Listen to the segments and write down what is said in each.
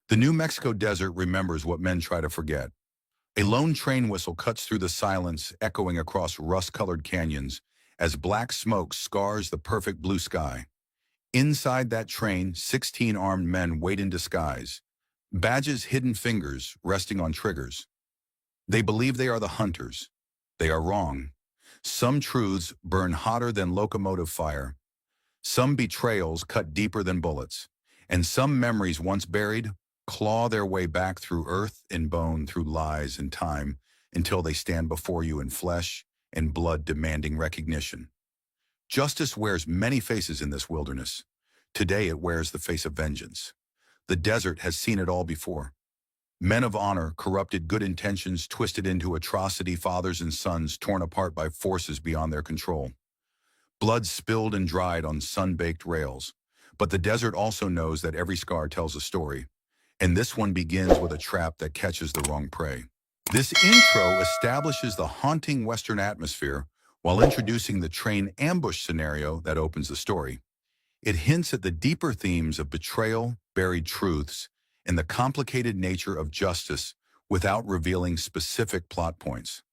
The New Mexico desert remembers what men try to forget. A lone train whistle cuts through the silence, echoing across rust-colored canyons as black smoke scars the perfect blue sky. Inside that train, 16 armed men wait in disguise, badges hidden fingers resting on triggers. They believe they are the hunters. They are wrong. Some truths burn hotter than locomotive fire. Some betrayals cut deeper than bullets. And some memories once buried claw their way back through earth and bone, through lies and time, until they stand before you in flesh and blood demanding recognition. Justice wears many faces in this wilderness. Today it wears the face of vengeance. The desert has seen it all before. Men of honor, corrupted good intentions, twisted into atrocity, fathers and sons torn apart by forces beyond their control. Blood spilled and dried on sun-baked rails. But the desert also knows that every scar tells a story. And this one begins with a trap that catches the wrong prey. This intro establishes the haunting Western atmosphere while introducing the train ambush scenario that opens the story. It hints at the deeper themes of betrayal, buried truths, and the complicated nature of justice without revealing specific plot points.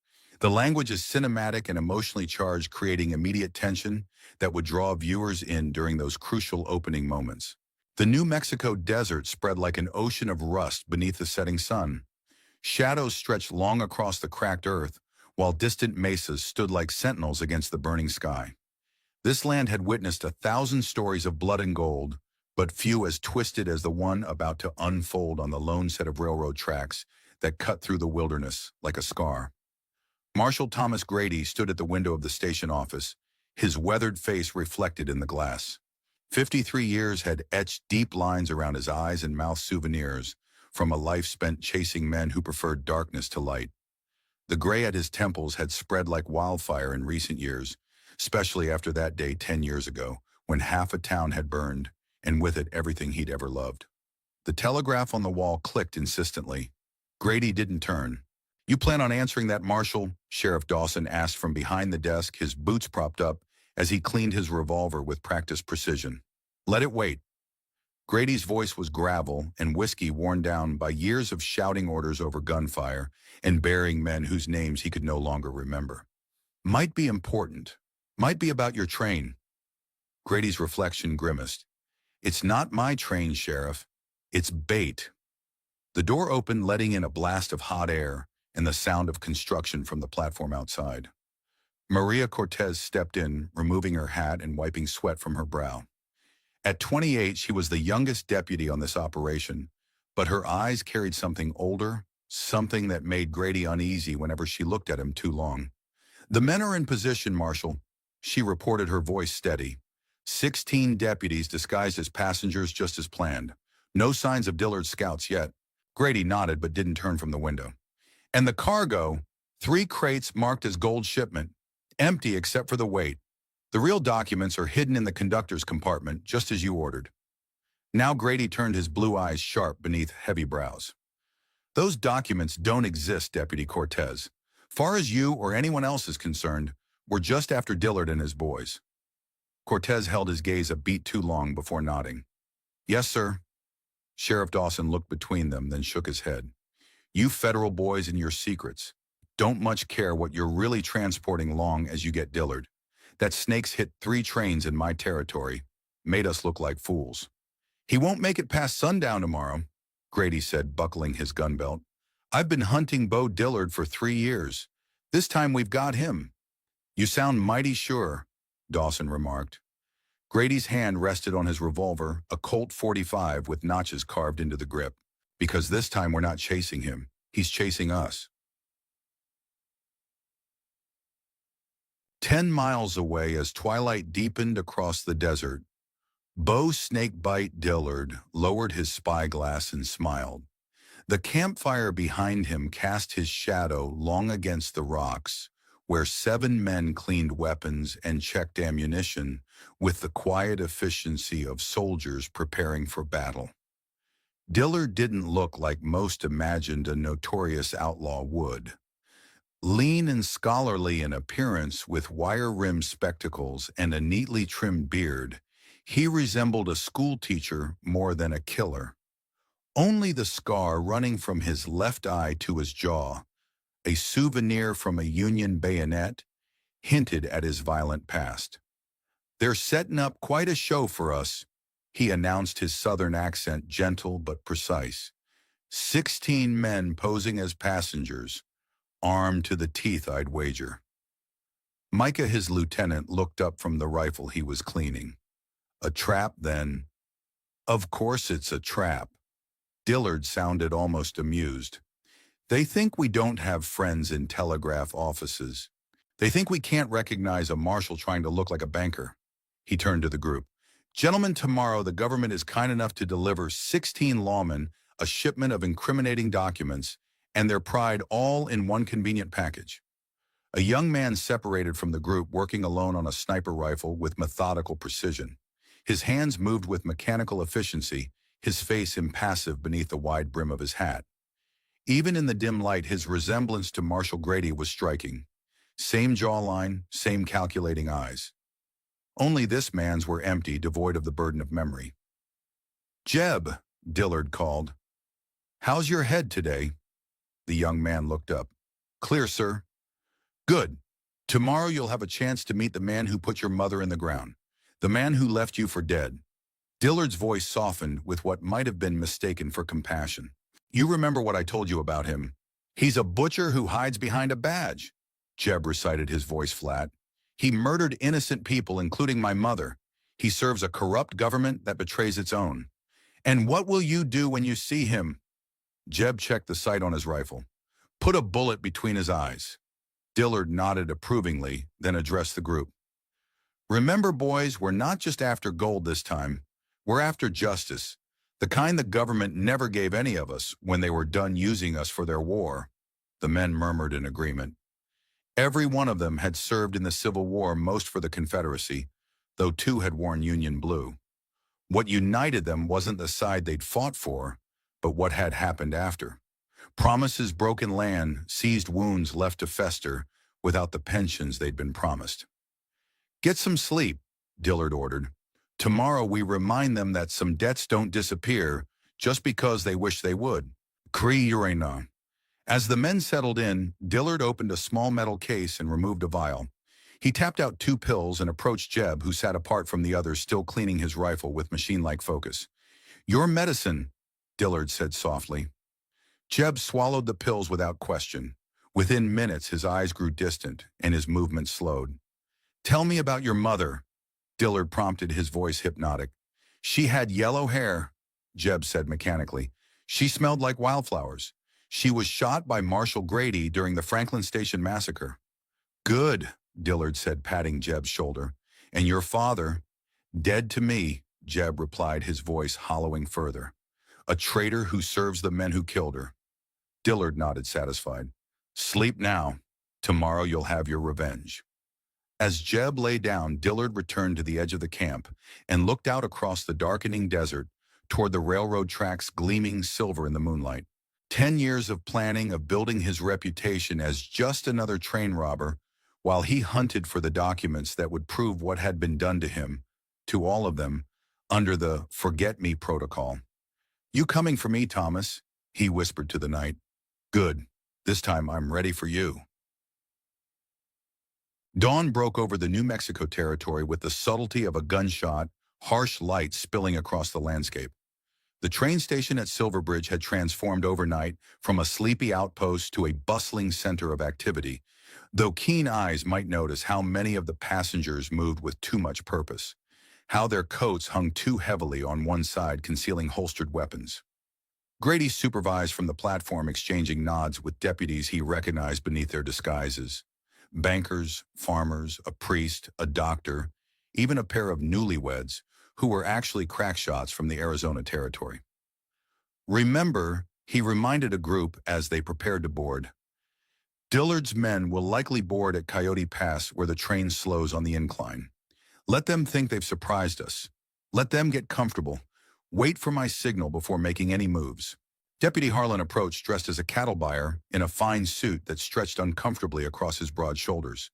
The language is cinematic and emotionally charged, creating immediate tension that would draw viewers in during those crucial opening moments. The New Mexico desert spread like an ocean of rust beneath the setting sun. Shadows stretched long across the cracked earth, while distant mesas stood like sentinels against the burning sky. This land had witnessed 1,000 stories of blood and gold, but few as twisted as the one about to unfold on the lone set of railroad tracks that cut through the wilderness like a scar. Marshal Thomas Grady stood at the window of the station office, his weathered face reflected in the glass. 53 years had etched deep lines around his eyes and mouth, souvenirs from a life spent chasing men who preferred darkness to light. The gray at his temples had spread like wildfire in recent years, especially after that day 10 years ago, when half a town had burned, and with it everything he'd ever loved. The telegraph on the wall clicked insistently. Grady didn't turn. "You plan on answering that, Marshal?" Sheriff Dawson asked from behind the desk, his boots propped up as he cleaned his revolver with practiced precision. "Let it wait." Grady's voice was gravel and whiskey worn down by years of shouting orders over gunfire and burying men whose names he could no longer remember. "Might be important. Might be about your train." Grady's reflection grimaced. "It's not my train, Sheriff. It's bait." The door opened, letting in a blast of hot air and the sound of construction from the platform outside. Maria Cortez stepped in, removing her hat and wiping sweat from her brow. At 28, she was the youngest deputy on this operation, but her eyes carried something older, something that made Grady uneasy whenever she looked at him too long. "The men are in position, Marshal," she reported, her voice steady. 16 deputies disguised as passengers, just as planned. No signs of Dillard's scouts yet. Grady nodded but didn't turn from the window. "And the cargo, 3 crates marked as gold shipment, empty except for the weight. The real documents are hidden in the conductor's compartment, just as you ordered." Now Grady turned, his blue eyes sharp beneath heavy brows. "Those documents don't exist, Deputy Cortez. Far as you or anyone else is concerned, we're just after Dillard and his boys." Cortez held his gaze a beat too long before nodding. "Yes, sir." Sheriff Dawson looked between them, then shook his head. "You federal boys and your secrets don't much care what you're really transporting long as you get Dillard. That snake's hit 3 trains in my territory, made us look like fools." "He won't make it past sundown tomorrow," Grady said, buckling his gun belt. "I've been hunting Bo Dillard for 3 years. This time we've got him." "You sound mighty sure," Dawson remarked. Grady's hand rested on his revolver, a Colt .45 with notches carved into the grip. "Because this time we're not chasing him. He's chasing us." 10 miles away, as twilight deepened across the desert, Bo Snakebite Dillard lowered his spyglass and smiled. The campfire behind him cast his shadow long against the rocks, where 7 men cleaned weapons and checked ammunition with the quiet efficiency of soldiers preparing for battle. Dillard didn't look like most imagined a notorious outlaw would. Lean and scholarly in appearance, with wire-rimmed spectacles and a neatly trimmed beard, he resembled a schoolteacher more than a killer. Only the scar running from his left eye to his jaw, a souvenir from a Union bayonet, hinted at his violent past. "They're setting up quite a show for us," he announced, his southern accent gentle but precise. 16 men posing as passengers, armed to the teeth, I'd wager. Micah, his lieutenant, looked up from the rifle he was cleaning. "A trap, then?" "Of course it's a trap." Dillard sounded almost amused. "They think we don't have friends in telegraph offices. They think we can't recognize a marshal trying to look like a banker." He turned to the group. "Gentlemen, tomorrow the government is kind enough to deliver 16 lawmen a shipment of incriminating documents and their pride all in one convenient package." A young man separated from the group, working alone on a sniper rifle with methodical precision. His hands moved with mechanical efficiency, his face impassive beneath the wide brim of his hat. Even in the dim light, his resemblance to Marshal Grady was striking. Same jawline, same calculating eyes. Only this man's were empty, devoid of the burden of memory. "Jeb," Dillard called. "How's your head today?" The young man looked up. "Clear, sir." "Good. Tomorrow you'll have a chance to meet the man who put your mother in the ground, the man who left you for dead." Dillard's voice softened with what might have been mistaken for compassion. "You remember what I told you about him? He's a butcher who hides behind a badge." Jeb recited, his voice flat. "He murdered innocent people, including my mother. He serves a corrupt government that betrays its own. And what will you do when you see him?" Jeb checked the sight on his rifle. "Put a bullet between his eyes." Dillard nodded approvingly, then addressed the group. "Remember, boys, we're not just after gold this time. We're after justice, the kind the government never gave any of us when they were done using us for their war." The men murmured in agreement. Every one of them had served in the Civil War, most for the Confederacy, though 2 had worn Union blue. What united them wasn't the side they'd fought for, but what had happened after. Promises, broken land, seized wounds left to fester without the pensions they'd been promised. "Get some sleep," Dillard ordered. "Tomorrow we remind them that some debts don't disappear just because they wish they would." Cree Urena. As the men settled in, Dillard opened a small metal case and removed a vial. He tapped out 2 pills and approached Jeb, who sat apart from the others, still cleaning his rifle with machine-like focus. "Your medicine," Dillard said softly. Jeb swallowed the pills without question. Within minutes, his eyes grew distant and his movement slowed. "Tell me about your mother," Dillard prompted, his voice hypnotic. "She had yellow hair," Jeb said mechanically. "She smelled like wildflowers. She was shot by Marshal Grady during the Franklin Station massacre." "Good," Dillard said, patting Jeb's shoulder. "And your father?" "Dead to me," Jeb replied, his voice hollowing further. "A traitor who serves the men who killed her." Dillard nodded, satisfied. "Sleep now. Tomorrow you'll have your revenge." As Jeb lay down, Dillard returned to the edge of the camp and looked out across the darkening desert toward the railroad tracks gleaming silver in the moonlight. 10 years of planning, of building his reputation as just another train robber, while he hunted for the documents that would prove what had been done to him, to all of them, under the forget-me protocol. "You coming for me, Thomas?" he whispered to the night. "Good. This time I'm ready for you." Dawn broke over the New Mexico territory with the subtlety of a gunshot, harsh light spilling across the landscape. The train station at Silverbridge had transformed overnight from a sleepy outpost to a bustling center of activity, though keen eyes might notice how many of the passengers moved with too much purpose, how their coats hung too heavily on one side, concealing holstered weapons. Grady supervised from the platform, exchanging nods with deputies he recognized beneath their disguises. Bankers, farmers, a priest, a doctor, even a pair of newlyweds, who were actually crack shots from the Arizona territory. "Remember," he reminded a group as they prepared to board, "Dillard's men will likely board at Coyote Pass, where the train slows on the incline. Let them think they've surprised us. Let them get comfortable. Wait for my signal before making any moves." Deputy Harlan approached, dressed as a cattle buyer, in a fine suit that stretched uncomfortably across his broad shoulders.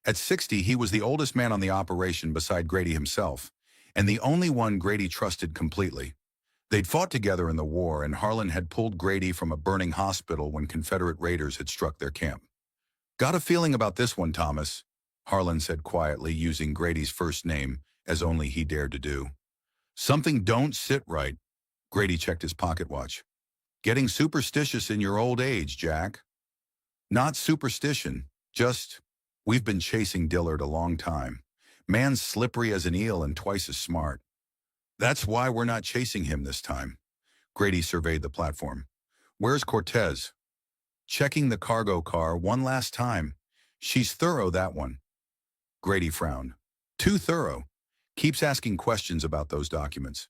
At 60, he was the oldest man on the operation beside Grady himself, and the only one Grady trusted completely. They'd fought together in the war, and Harlan had pulled Grady from a burning hospital when Confederate raiders had struck their camp. "Got a feeling about this one, Thomas," Harlan said quietly, using Grady's first name, as only he dared to do. "Something don't sit right." Grady checked his pocket watch. "Getting superstitious in your old age, Jack." "Not superstition, just, we've been chasing Dillard a long time. Man's slippery as an eel and twice as smart. That's why we're not chasing him this time." Grady surveyed the platform. "Where's Cortez?" "Checking the cargo car one last time. She's thorough, that one." Grady frowned. "Too thorough. Keeps asking questions about those documents."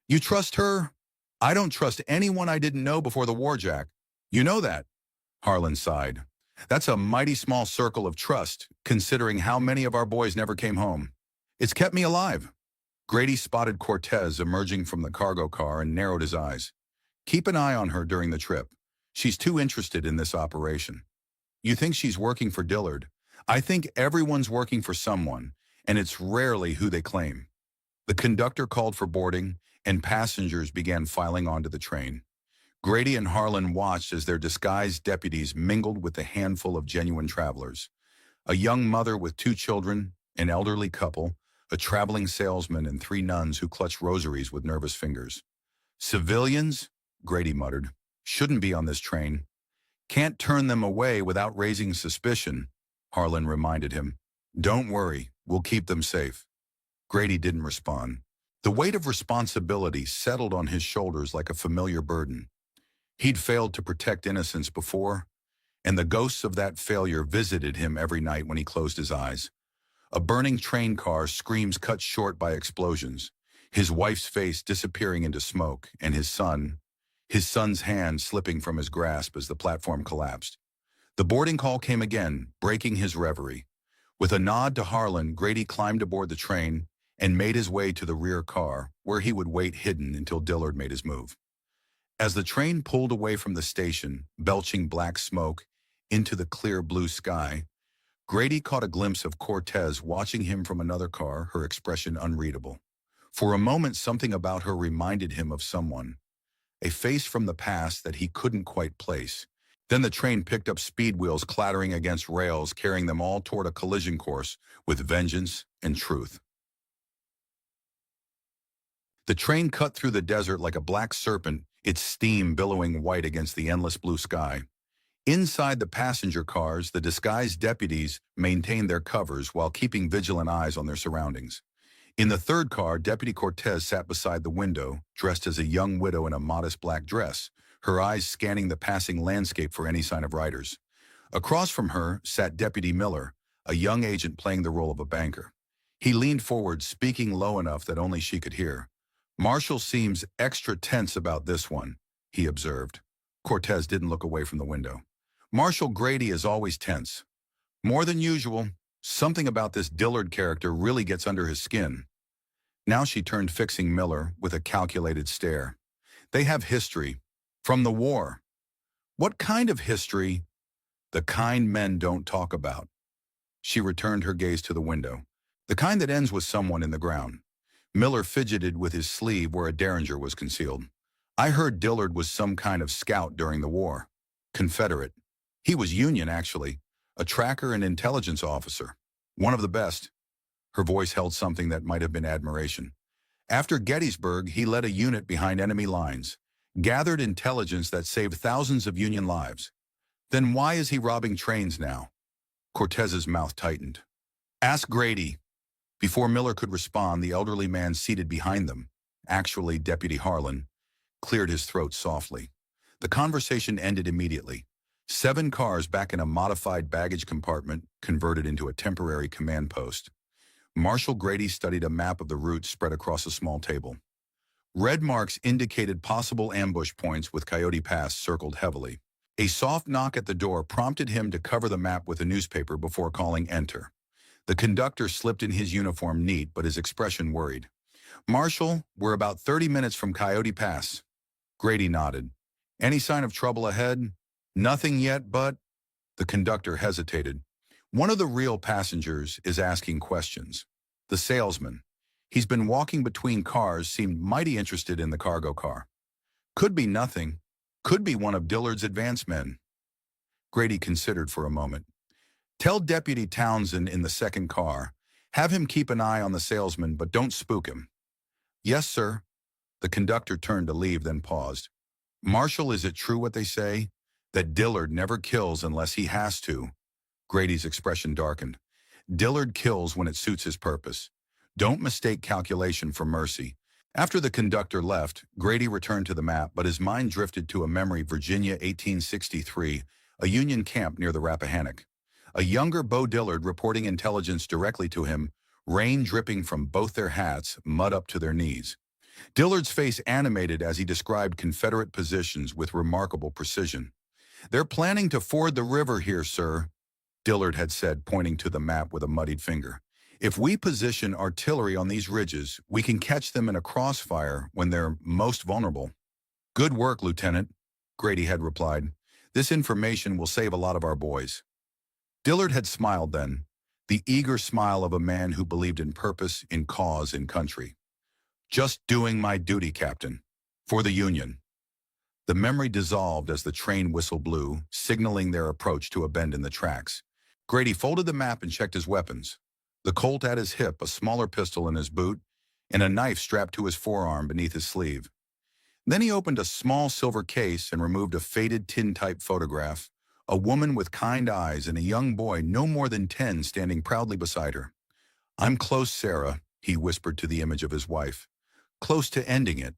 "You trust her?" "I don't trust anyone I didn't know before the war, Jack. You know that." Harlan sighed. "That's a mighty small circle of trust, considering how many of our boys never came home. It's kept me alive." Grady spotted Cortez emerging from the cargo car and narrowed his eyes. "Keep an eye on her during the trip. She's too interested in this operation." "You think she's working for Dillard?" "I think everyone's working for someone, and it's rarely who they claim." The conductor called for boarding, and passengers began filing onto the train. Grady and Harlan watched as their disguised deputies mingled with the handful of genuine travelers. A young mother with 2 children, an elderly couple, a traveling salesman, and 3 nuns who clutched rosaries with nervous fingers. "Civilians," Grady muttered, "shouldn't be on this train." "Can't turn them away without raising suspicion," Harlan reminded him. "Don't worry, we'll keep them safe." Grady didn't respond. The weight of responsibility settled on his shoulders like a familiar burden. He'd failed to protect innocence before, and the ghosts of that failure visited him every night when he closed his eyes. A burning train car, screams cut short by explosions, his wife's face disappearing into smoke, and his son's hand slipping from his grasp as the platform collapsed. The boarding call came again, breaking his reverie. With a nod to Harlan, Grady climbed aboard the train and made his way to the rear car, where he would wait hidden until Dillard made his move. As the train pulled away from the station, belching black smoke into the clear blue sky, Grady caught a glimpse of Cortez watching him from another car, her expression unreadable. For a moment, something about her reminded him of someone, a face from the past that he couldn't quite place. Then the train picked up speed, wheels clattering against rails, carrying them all toward a collision course with vengeance and truth. The train cut through the desert like a black serpent, its steam billowing white against the endless blue sky. Inside the passenger cars, the disguised deputies maintained their covers while keeping vigilant eyes on their surroundings. In the third car, Deputy Cortez sat beside the window, dressed as a young widow in a modest black dress, her eyes scanning the passing landscape for any sign of riders. Across from her sat Deputy Miller, a young agent playing the role of a banker. He leaned forward, speaking low enough that only she could hear. "Marshall seems extra tense about this one," he observed. Cortez didn't look away from the window. "Marshal Grady is always tense. More than usual. Something about this Dillard character really gets under his skin." Now she turned, fixing Miller with a calculated stare. "They have history. From the war." "What kind of history?" "The kind men don't talk about." She returned her gaze to the window. "The kind that ends with someone in the ground." Miller fidgeted with his sleeve where a derringer was concealed. "I heard Dillard was some kind of scout during the war. Confederate. He was Union, actually. A tracker and intelligence officer. One of the best." Her voice held something that might have been admiration. "After Gettysburg, he led a unit behind enemy lines, gathered intelligence that saved thousands of Union lives. Then why is he robbing trains now?" Cortez's mouth tightened. "Ask Grady." Before Miller could respond, the elderly man seated behind them, actually Deputy Harlan, cleared his throat softly. The conversation ended immediately. 7 cars back in a modified baggage compartment converted into a temporary command post. Marshal Grady studied a map of the route spread across a small table. Red marks indicated possible ambush points, with Coyote Pass circled heavily. A soft knock at the door prompted him to cover the map with a newspaper before calling enter. The conductor slipped in his uniform neat, but his expression worried. "Marshal, we're about 30 minutes from Coyote Pass." Grady nodded. "Any sign of trouble ahead?" "Nothing yet, but—" The conductor hesitated. "One of the real passengers is asking questions. The salesman. He's been walking between cars, seemed mighty interested in the cargo car. Could be nothing. Could be one of Dillard's advance men. Grady considered for a moment. Tell Deputy Townsend in the second car. Have him keep an eye on the salesman, but don't spook him. Yes, sir. The conductor turned to leave, then paused. Marshal, is it true what they say? That Dillard never kills unless he has to? Grady's expression darkened. Dillard kills when it suits his purpose. Don't mistake calculation for mercy. After the conductor left, Grady returned to the map, but his mind drifted to a memory: Virginia, 1863, a Union camp near the Rappahannock. A younger Bo Dillard reporting intelligence directly to him, rain dripping from both their hats, mud up to their knees. Dillard's face animated as he described Confederate positions with remarkable precision. They're planning to ford the river here, sir, Dillard had said, pointing to the map with a muddied finger. If we position artillery on these ridges, we can catch them in a crossfire when they're most vulnerable. Good work, Lieutenant, Grady had replied. This information will save a lot of our boys. Dillard had smiled then, the eager smile of a man who believed in purpose, in cause, in country. Just doing my duty, Captain. For the Union. The memory dissolved as the train whistle blew, signaling their approach to a bend in the tracks. Grady folded the map and checked his weapons. The Colt at his hip, a smaller pistol in his boot, and a knife strapped to his forearm beneath his sleeve. Then he opened a small silver case and removed a faded tin-type photograph, a woman with kind eyes and a young boy no more than 10 standing proudly beside her. I'm close, Sarah, he whispered to the image of his wife. Close to ending it.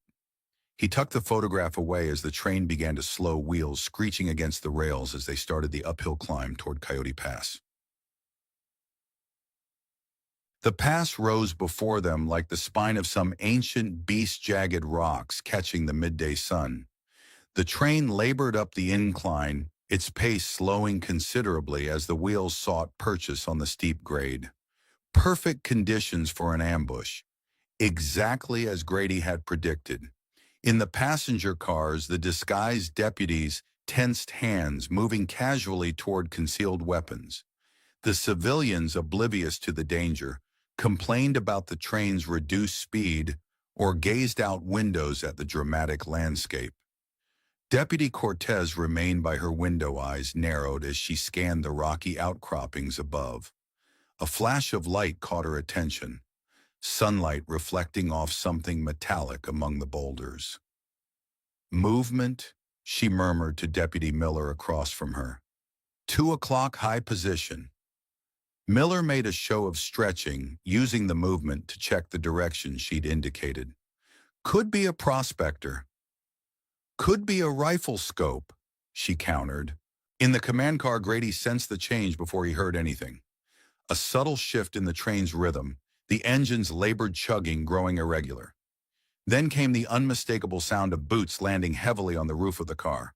He tucked the photograph away as the train began to slow, wheels screeching against the rails as they started the uphill climb toward Coyote Pass. The pass rose before them like the spine of some ancient beast-jagged rocks catching the midday sun. The train labored up the incline, its pace slowing considerably as the wheels sought purchase on the steep grade. Perfect conditions for an ambush, exactly as Grady had predicted. In the passenger cars, the disguised deputies tensed hands, moving casually toward concealed weapons. The civilians, oblivious to the danger, complained about the train's reduced speed or gazed out windows at the dramatic landscape. Deputy Cortez remained by her window, eyes narrowed as she scanned the rocky outcroppings above. A flash of light caught her attention, sunlight reflecting off something metallic among the boulders. Movement, she murmured to Deputy Miller across from her. 2 o'clock, high position. Miller made a show of stretching, using the movement to check the direction she'd indicated. Could be a prospector. Could be a rifle scope, she countered. In the command car, Grady sensed the change before he heard anything. A subtle shift in the train's rhythm, the engine's labored chugging growing irregular. Then came the unmistakable sound of boots landing heavily on the roof of the car.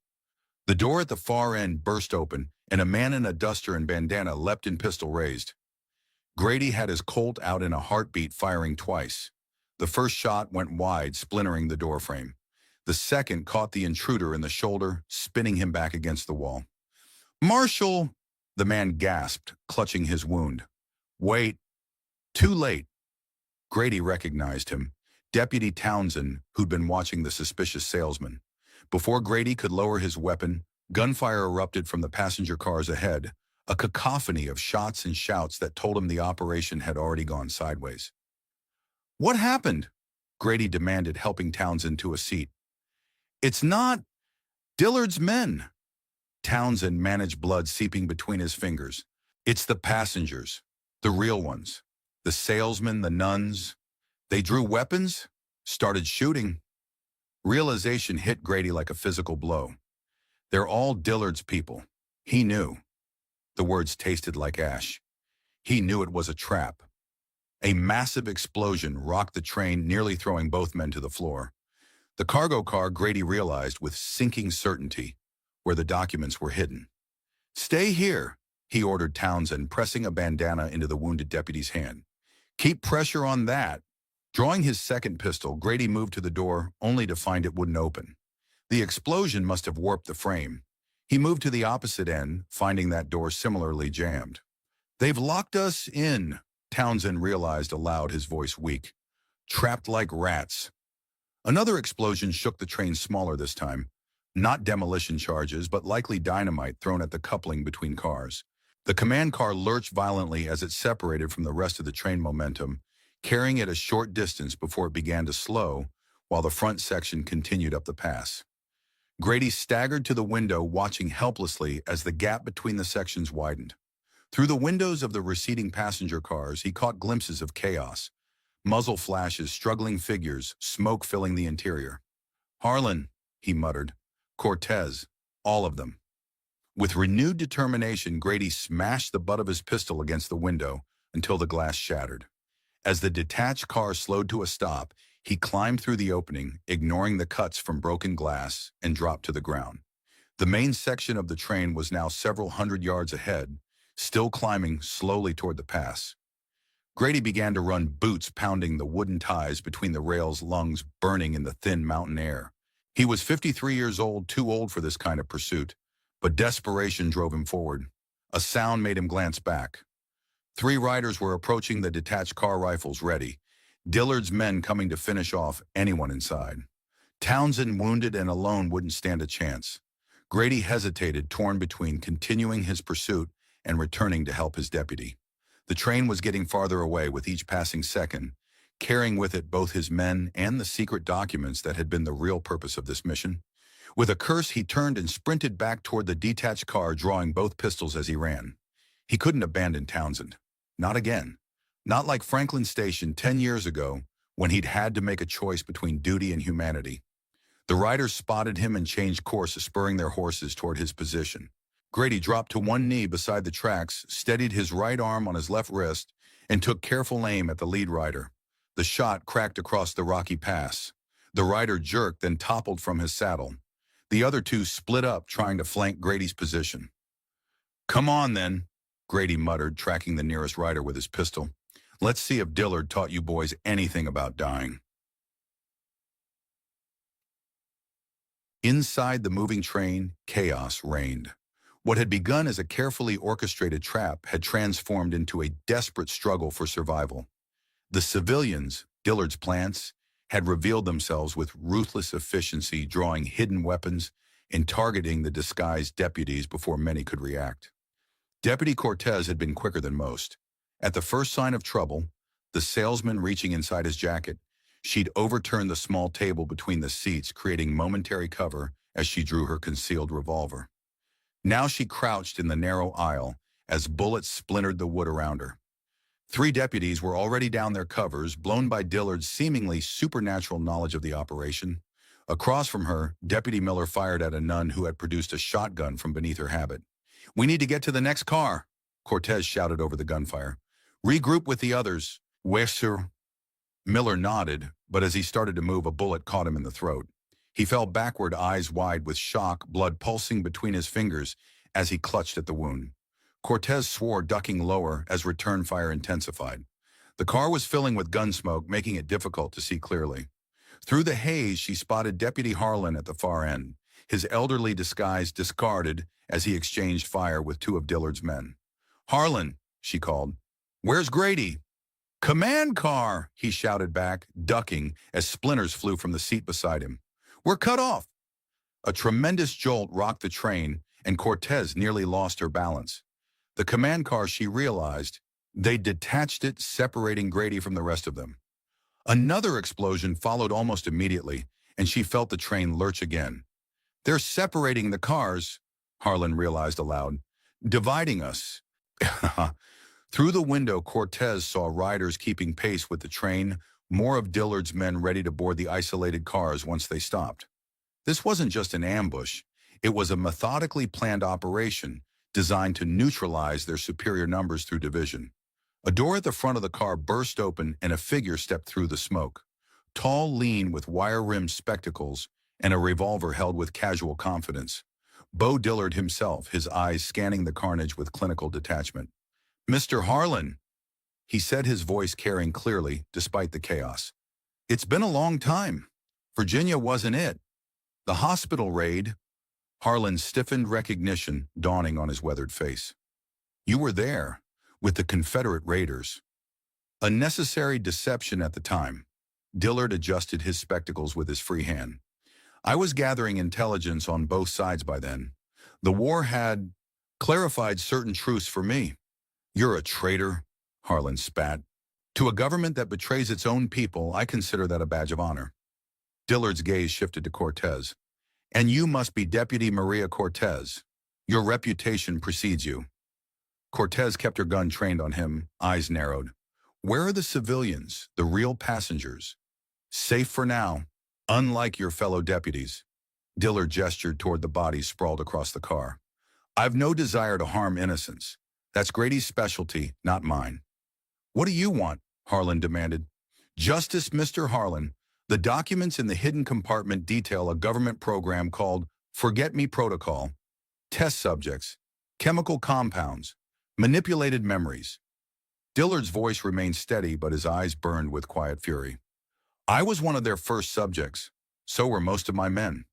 The door at the far end burst open, and a man in a duster and bandana leapt in, pistol raised. Grady had his Colt out in a heartbeat, firing twice. The first shot went wide, splintering the doorframe. The second caught the intruder in the shoulder, spinning him back against the wall. Marshal! The man gasped, clutching his wound. Wait. Too late. Grady recognized him. Deputy Townsend, who'd been watching the suspicious salesman. Before Grady could lower his weapon, gunfire erupted from the passenger cars ahead, a cacophony of shots and shouts that told him the operation had already gone sideways. What happened? Grady demanded, helping Townsend to a seat. It's not Dillard's men. Townsend managed, blood seeping between his fingers. It's the passengers, the real ones. The salesmen, the nuns. They drew weapons, started shooting. Realization hit Grady like a physical blow. They're all Dillard's people. He knew. The words tasted like ash. He knew it was a trap. A massive explosion rocked the train, nearly throwing both men to the floor. The cargo car, Grady realized with sinking certainty, where the documents were hidden. Stay here, he ordered Townsend, pressing a bandana into the wounded deputy's hand. Keep pressure on that. Drawing his second pistol, Grady moved to the door, only to find it wouldn't open. The explosion must have warped the frame. He moved to the opposite end, finding that door similarly jammed. They've locked us in, Townsend realized aloud, his voice weak. trapped like rats. Another explosion shook the train smaller this time. Not demolition charges, but likely dynamite thrown at the coupling between cars. The command car lurched violently as it separated from the rest of the train momentum, carrying it a short distance before it began to slow, while the front section continued up the pass. Grady staggered to the window, watching helplessly as the gap between the sections widened. Through the windows of the receding passenger cars, he caught glimpses of chaos. Muzzle flashes, struggling figures, smoke filling the interior. "Harlan," he muttered. "Cortez. All of them." With renewed determination, Grady smashed the butt of his pistol against the window until the glass shattered. As the detached car slowed to a stop, he climbed through the opening, ignoring the cuts from broken glass, and dropped to the ground. The main section of the train was now several hundred yards ahead, still climbing slowly toward the pass. Grady began to run, boots pounding the wooden ties between the rails, lungs burning in the thin mountain air. He was 53 years old, too old for this kind of pursuit, but desperation drove him forward. A sound made him glance back. 3 riders were approaching the detached car, rifles ready. Dillard's men coming to finish off anyone inside. Townsend, wounded and alone, wouldn't stand a chance. Grady hesitated, torn between continuing his pursuit and returning to help his deputy. The train was getting farther away with each passing second, carrying with it both his men and the secret documents that had been the real purpose of this mission. With a curse, he turned and sprinted back toward the detached car, drawing both pistols as he ran. He couldn't abandon Townsend. Not again. Not like Franklin Station 10 years ago, when he'd had to make a choice between duty and humanity. The riders spotted him and changed course, spurring their horses toward his position. Grady dropped to one knee beside the tracks, steadied his right arm on his left wrist, and took careful aim at the lead rider. The shot cracked across the rocky pass. The rider jerked, then toppled from his saddle. The other 2 split up, trying to flank Grady's position. "Come on, then," Grady muttered, tracking the nearest rider with his pistol. "Let's see if Dillard taught you boys anything about dying." Inside the moving train, chaos reigned. What had begun as a carefully orchestrated trap had transformed into a desperate struggle for survival. The civilians, Dillard's plants, had revealed themselves with ruthless efficiency, drawing hidden weapons and targeting the disguised deputies before many could react. Deputy Cortez had been quicker than most. At the first sign of trouble, the salesman reaching inside his jacket, she'd overturned the small table between the seats, creating momentary cover as she drew her concealed revolver. Now she crouched in the narrow aisle as bullets splintered the wood around her. 3 deputies were already down their covers, blown by Dillard's seemingly supernatural knowledge of the operation. Across from her, Deputy Miller fired at a nun who had produced a shotgun from beneath her habit. "We need to get to the next car," Cortez shouted over the gunfire. "Regroup with the others." "Oui, sir." Miller nodded, but as he started to move, a bullet caught him in the throat. He fell backward, eyes wide with shock, blood pulsing between his fingers as he clutched at the wound. Cortez swore, ducking lower as return fire intensified. The car was filling with gun smoke, making it difficult to see clearly. Through the haze, she spotted Deputy Harlan at the far end, his elderly disguise discarded as he exchanged fire with 2 of Dillard's men. "Harlan," she called. "Where's Grady?" "Command car," he shouted back, ducking as splinters flew from the seat beside him. "We're cut off." A tremendous jolt rocked the train, and Cortez nearly lost her balance. The command car, she realized, they detached it, separating Grady from the rest of them. Another explosion followed almost immediately, and she felt the train lurch again. "They're separating the cars," Harlan realized aloud. "Dividing us." Through the window, Cortez saw riders keeping pace with the train, more of Dillard's men ready to board the isolated cars once they stopped. This wasn't just an ambush. It was a methodically planned operation designed to neutralize their superior numbers through division. A door at the front of the car burst open and a figure stepped through the smoke. Tall, lean, with wire-rimmed spectacles and a revolver held with casual confidence. Bo Dillard himself, his eyes scanning the carnage with clinical detachment. "Mr. Harlan," he said, his voice carrying clearly despite the chaos. "It's been a long time. Virginia wasn't it. The hospital raid." Harlan stiffened, recognition dawning on his weathered face. "You were there, with the Confederate raiders. A necessary deception at the time. Dillard adjusted his spectacles with his free hand. I was gathering intelligence on both sides by then. The war had clarified certain truths for me. You're a traitor, Harlan spat. To a government that betrays its own people, I consider that a badge of honor. Dillard's gaze shifted to Cortez. And you must be Deputy Maria Cortez. Your reputation precedes you. Cortez kept her gun trained on him, eyes narrowed. Where are the civilians, the real passengers? Safe for now, unlike your fellow deputies. Dillard gestured toward the bodies sprawled across the car. I've no desire to harm innocents. That's Grady's specialty, not mine. What do you want? Harlan demanded. Justice, Mr. Harlan. The documents in the hidden compartment detail a government program called Forget Me Protocol. Test subjects, chemical compounds, manipulated memories. Dillard's voice remained steady, but his eyes burned with quiet fury. I was one of their first subjects. So were most of my men.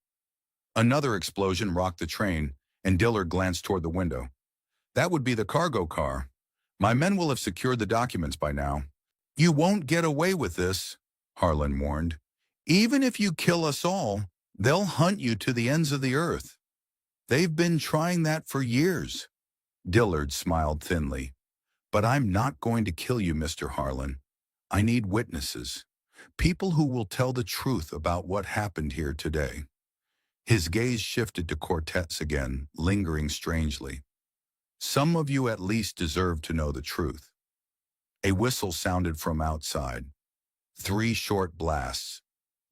Another explosion rocked the train, and Dillard glanced toward the window. That would be the cargo car. My men will have secured the documents by now. You won't get away with this, Harlan warned. Even if you kill us all, they'll hunt you to the ends of the earth. They've been trying that for years. Dillard smiled thinly. But I'm not going to kill you, Mr. Harlan. I need witnesses. People who will tell the truth about what happened here today. His gaze shifted to Cortez again, lingering strangely. Some of you at least deserve to know the truth. A whistle sounded from outside. 3 short blasts.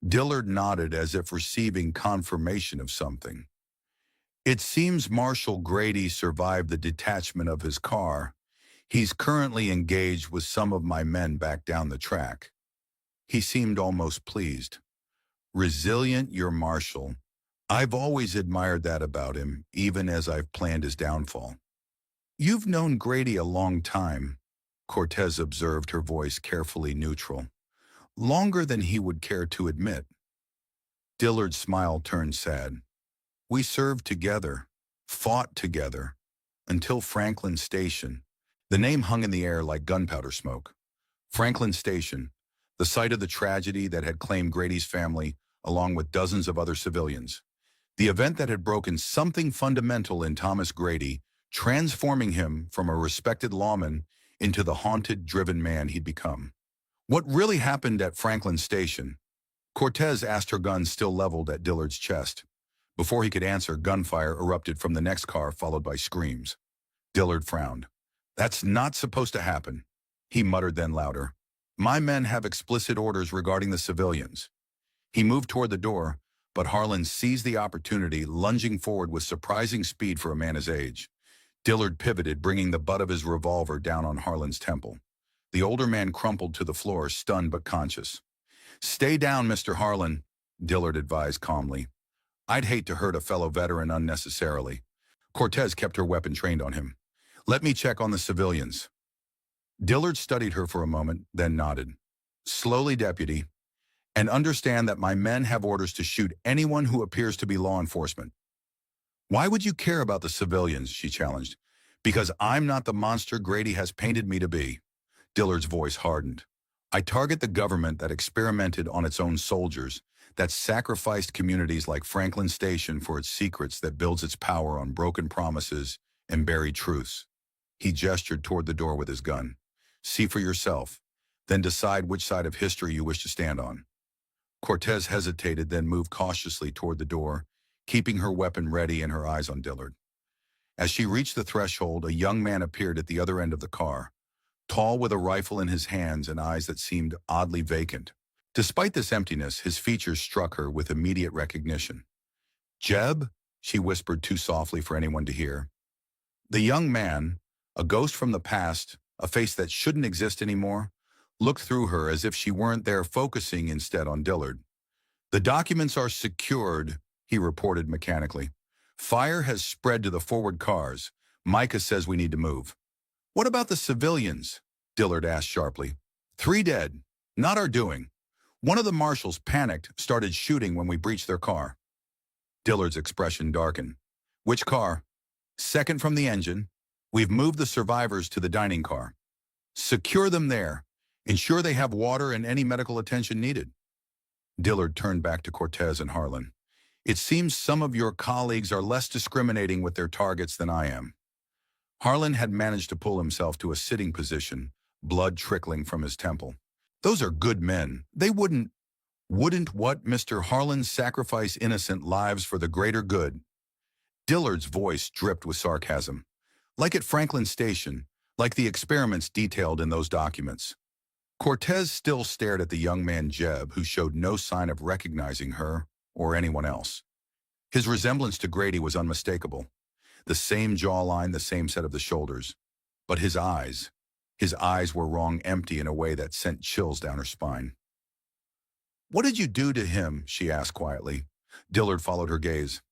Dillard nodded as if receiving confirmation of something. It seems Marshal Grady survived the detachment of his car. He's currently engaged with some of my men back down the track. He seemed almost pleased. Resilient, your Marshal. I've always admired that about him, even as I've planned his downfall. You've known Grady a long time, Cortez observed, her voice carefully neutral. Longer than he would care to admit. Dillard's smile turned sad. We served together, fought together, until Franklin Station. The name hung in the air like gunpowder smoke. Franklin Station, the site of the tragedy that had claimed Grady's family, along with dozens of other civilians. The event that had broken something fundamental in Thomas Grady, transforming him from a respected lawman into the haunted, driven man he'd become. What really happened at Franklin Station? Cortez asked, her gun still leveled at Dillard's chest. Before he could answer, gunfire erupted from the next car, followed by screams. Dillard frowned. That's not supposed to happen, he muttered, then louder. My men have explicit orders regarding the civilians. He moved toward the door, but Harlan seized the opportunity, lunging forward with surprising speed for a man his age. Dillard pivoted, bringing the butt of his revolver down on Harlan's temple. The older man crumpled to the floor, stunned but conscious. Stay down, Mr. Harlan, Dillard advised calmly. I'd hate to hurt a fellow veteran unnecessarily. Cortez kept her weapon trained on him. Let me check on the civilians. Dillard studied her for a moment, then nodded. Slowly, Deputy, and understand that my men have orders to shoot anyone who appears to be law enforcement. Why would you care about the civilians, she challenged. Because I'm not the monster Grady has painted me to be. Dillard's voice hardened. I target the government that experimented on its own soldiers, that sacrificed communities like Franklin Station for its secrets, that builds its power on broken promises and buried truths. He gestured toward the door with his gun. See for yourself, then decide which side of history you wish to stand on. Cortez hesitated, then moved cautiously toward the door, keeping her weapon ready and her eyes on Dillard. As she reached the threshold, a young man appeared at the other end of the car, tall with a rifle in his hands and eyes that seemed oddly vacant. Despite this emptiness, his features struck her with immediate recognition. Jeb, she whispered too softly for anyone to hear. The young man, a ghost from the past, a face that shouldn't exist anymore, looked through her as if she weren't there, focusing instead on Dillard. The documents are secured, he reported mechanically. Fire has spread to the forward cars. Micah says we need to move. What about the civilians? Dillard asked sharply. 3 dead. Not our doing. One of the marshals panicked, started shooting when we breached their car. Dillard's expression darkened. Which car? Second from the engine. We've moved the survivors to the dining car. Secure them there. Ensure they have water and any medical attention needed. Dillard turned back to Cortez and Harlan. It seems some of your colleagues are less discriminating with their targets than I am. Harlan had managed to pull himself to a sitting position, blood trickling from his temple. Those are good men. They wouldn't what, Mr. Harlan, sacrifice innocent lives for the greater good? Dillard's voice dripped with sarcasm. Like at Franklin Station, like the experiments detailed in those documents. Cortez still stared at the young man Jeb, who showed no sign of recognizing her or anyone else. His resemblance to Grady was unmistakable. The same jawline, the same set of the shoulders. But his eyes were wrong, empty in a way that sent chills down her spine. What did you do to him? She asked quietly. Dillard followed her gaze.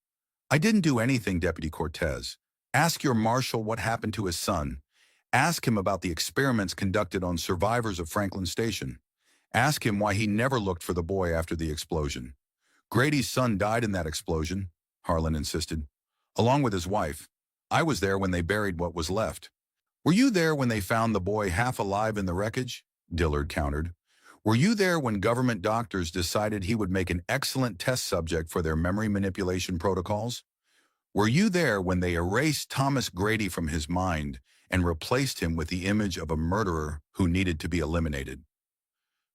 I didn't do anything, Deputy Cortez. Ask your marshal what happened to his son. Ask him about the experiments conducted on survivors of Franklin Station. Ask him why he never looked for the boy after the explosion. Grady's son died in that explosion, Harlan insisted, along with his wife. I was there when they buried what was left. Were you there when they found the boy half alive in the wreckage? Dillard countered. Were you there when government doctors decided he would make an excellent test subject for their memory manipulation protocols? Were you there when they erased Thomas Grady from his mind and replaced him with the image of a murderer who needed to be eliminated?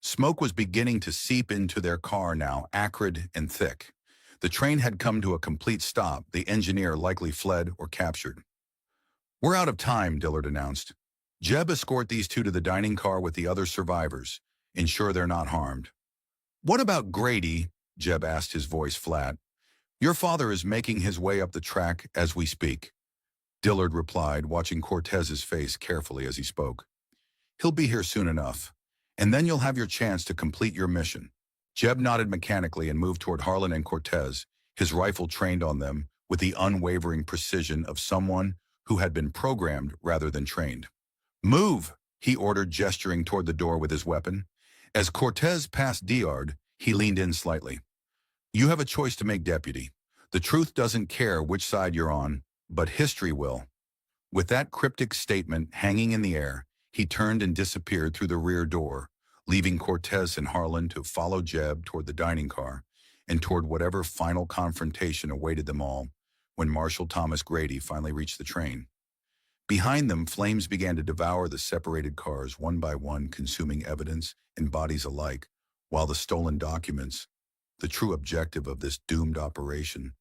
Smoke was beginning to seep into their car now, acrid and thick. The train had come to a complete stop, the engineer likely fled or captured. We're out of time, Dillard announced. Jeb, escort these two to the dining car with the other survivors. Ensure they're not harmed. What about Grady? Jeb asked, his voice flat. Your father is making his way up the track as we speak. Dillard replied, watching Cortez's face carefully as he spoke. He'll be here soon enough, and then you'll have your chance to complete your mission. Jeb nodded mechanically and moved toward Harlan and Cortez, his rifle trained on them with the unwavering precision of someone who had been programmed rather than trained. Move, he ordered, gesturing toward the door with his weapon. As Cortez passed Dillard, he leaned in slightly. You have a choice to make, Deputy. The truth doesn't care which side you're on, but history will. With that cryptic statement hanging in the air, he turned and disappeared through the rear door, leaving Cortez and Harlan to follow Jeb toward the dining car and toward whatever final confrontation awaited them all when Marshal Thomas Grady finally reached the train. Behind them, flames began to devour the separated cars one by one, consuming evidence and bodies alike, while the stolen documents, the true objective of this doomed operation,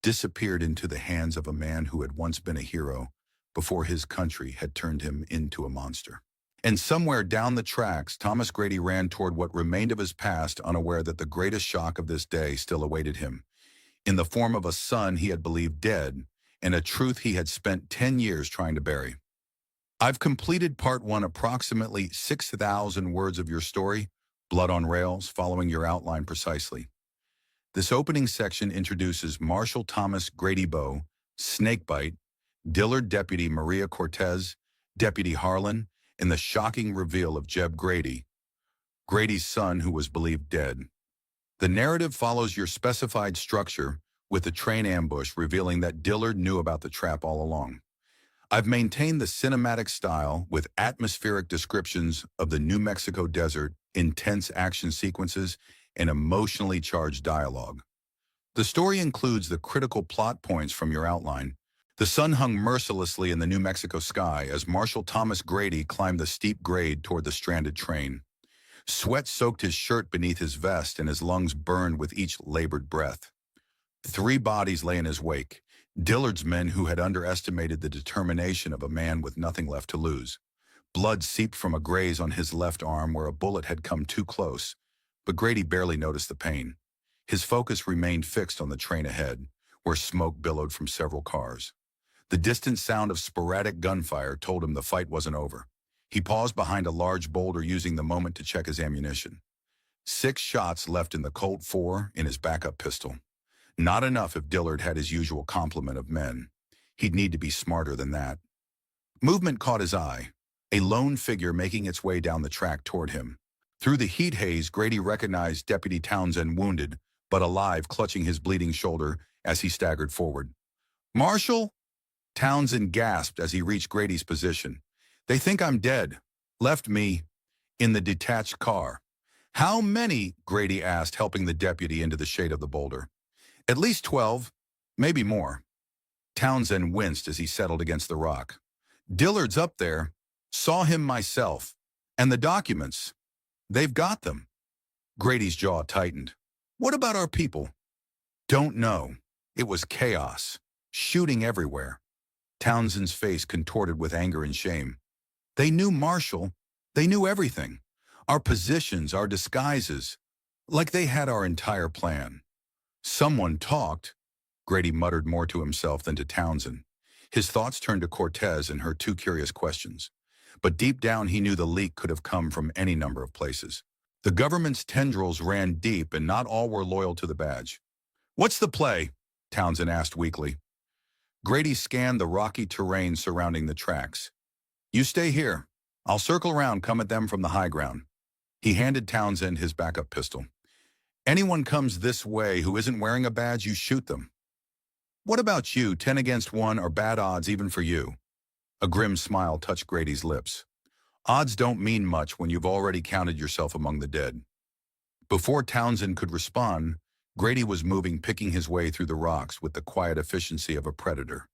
disappeared into the hands of a man who had once been a hero before his country had turned him into a monster. And somewhere down the tracks, Thomas Grady ran toward what remained of his past, unaware that the greatest shock of this day still awaited him, in the form of a son he had believed dead, and a truth he had spent 10 years trying to bury. I've completed part 1, approximately 6,000 words of your story, Blood on Rails, following your outline precisely. This opening section introduces Marshal Thomas Grady Bow, Snakebite, Dillard Deputy Maria Cortez, Deputy Harlan, and the shocking reveal of Jeb Grady, Grady's son who was believed dead. The narrative follows your specified structure, with the train ambush revealing that Dillard knew about the trap all along. I've maintained the cinematic style with atmospheric descriptions of the New Mexico desert, intense action sequences, and emotionally charged dialogue. The story includes the critical plot points from your outline. The sun hung mercilessly in the New Mexico sky as Marshal Thomas Grady climbed the steep grade toward the stranded train. Sweat soaked his shirt beneath his vest, and his lungs burned with each labored breath. 3 bodies lay in his wake, Dillard's men who had underestimated the determination of a man with nothing left to lose. Blood seeped from a graze on his left arm where a bullet had come too close, but Grady barely noticed the pain. His focus remained fixed on the train ahead, where smoke billowed from several cars. The distant sound of sporadic gunfire told him the fight wasn't over. He paused behind a large boulder, using the moment to check his ammunition. 6 shots left in the Colt 4 in his backup pistol. Not enough if Dillard had his usual complement of men. He'd need to be smarter than that. Movement caught his eye, a lone figure making its way down the track toward him. Through the heat haze, Grady recognized Deputy Townsend, wounded, but alive, clutching his bleeding shoulder as he staggered forward. Marshal? Townsend gasped as he reached Grady's position. They think I'm dead. Left me. In the detached car. How many? Grady asked, helping the deputy into the shade of the boulder. At least 12, maybe more. Townsend winced as he settled against the rock. Dillard's up there. Saw him myself. And the documents. They've got them. Grady's jaw tightened. What about our people? Don't know. It was chaos. Shooting everywhere. Townsend's face contorted with anger and shame. They knew Marshall. They knew everything. Our positions, our disguises. Like they had our entire plan. Someone talked. Grady muttered more to himself than to Townsend. His thoughts turned to Cortez and her two curious questions. But deep down he knew the leak could have come from any number of places. The government's tendrils ran deep and not all were loyal to the badge. What's the play? Townsend asked weakly. Grady scanned the rocky terrain surrounding the tracks. You stay here. I'll circle around, come at them from the high ground. He handed Townsend his backup pistol. Anyone comes this way who isn't wearing a badge, you shoot them. What about you? 10 against 1 are bad odds even for you. A grim smile touched Grady's lips. Odds don't mean much when you've already counted yourself among the dead. Before Townsend could respond, Grady was moving, picking his way through the rocks with the quiet efficiency of a predator.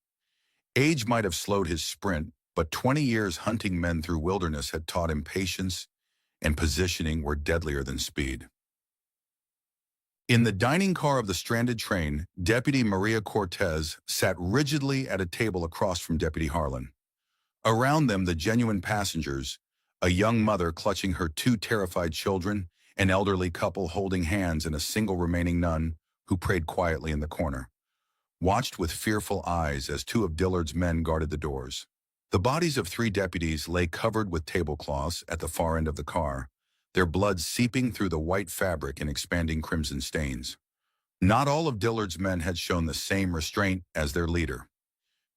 Age might have slowed his sprint, but 20 years hunting men through wilderness had taught him patience, and positioning were deadlier than speed. In the dining car of the stranded train, Deputy Maria Cortez sat rigidly at a table across from Deputy Harlan. Around them, the genuine passengers, a young mother clutching her two terrified children, an elderly couple holding hands, and a single remaining nun who prayed quietly in the corner, watched with fearful eyes as two of Dillard's men guarded the doors. The bodies of 3 deputies lay covered with tablecloths at the far end of the car, their blood seeping through the white fabric in expanding crimson stains. Not all of Dillard's men had shown the same restraint as their leader.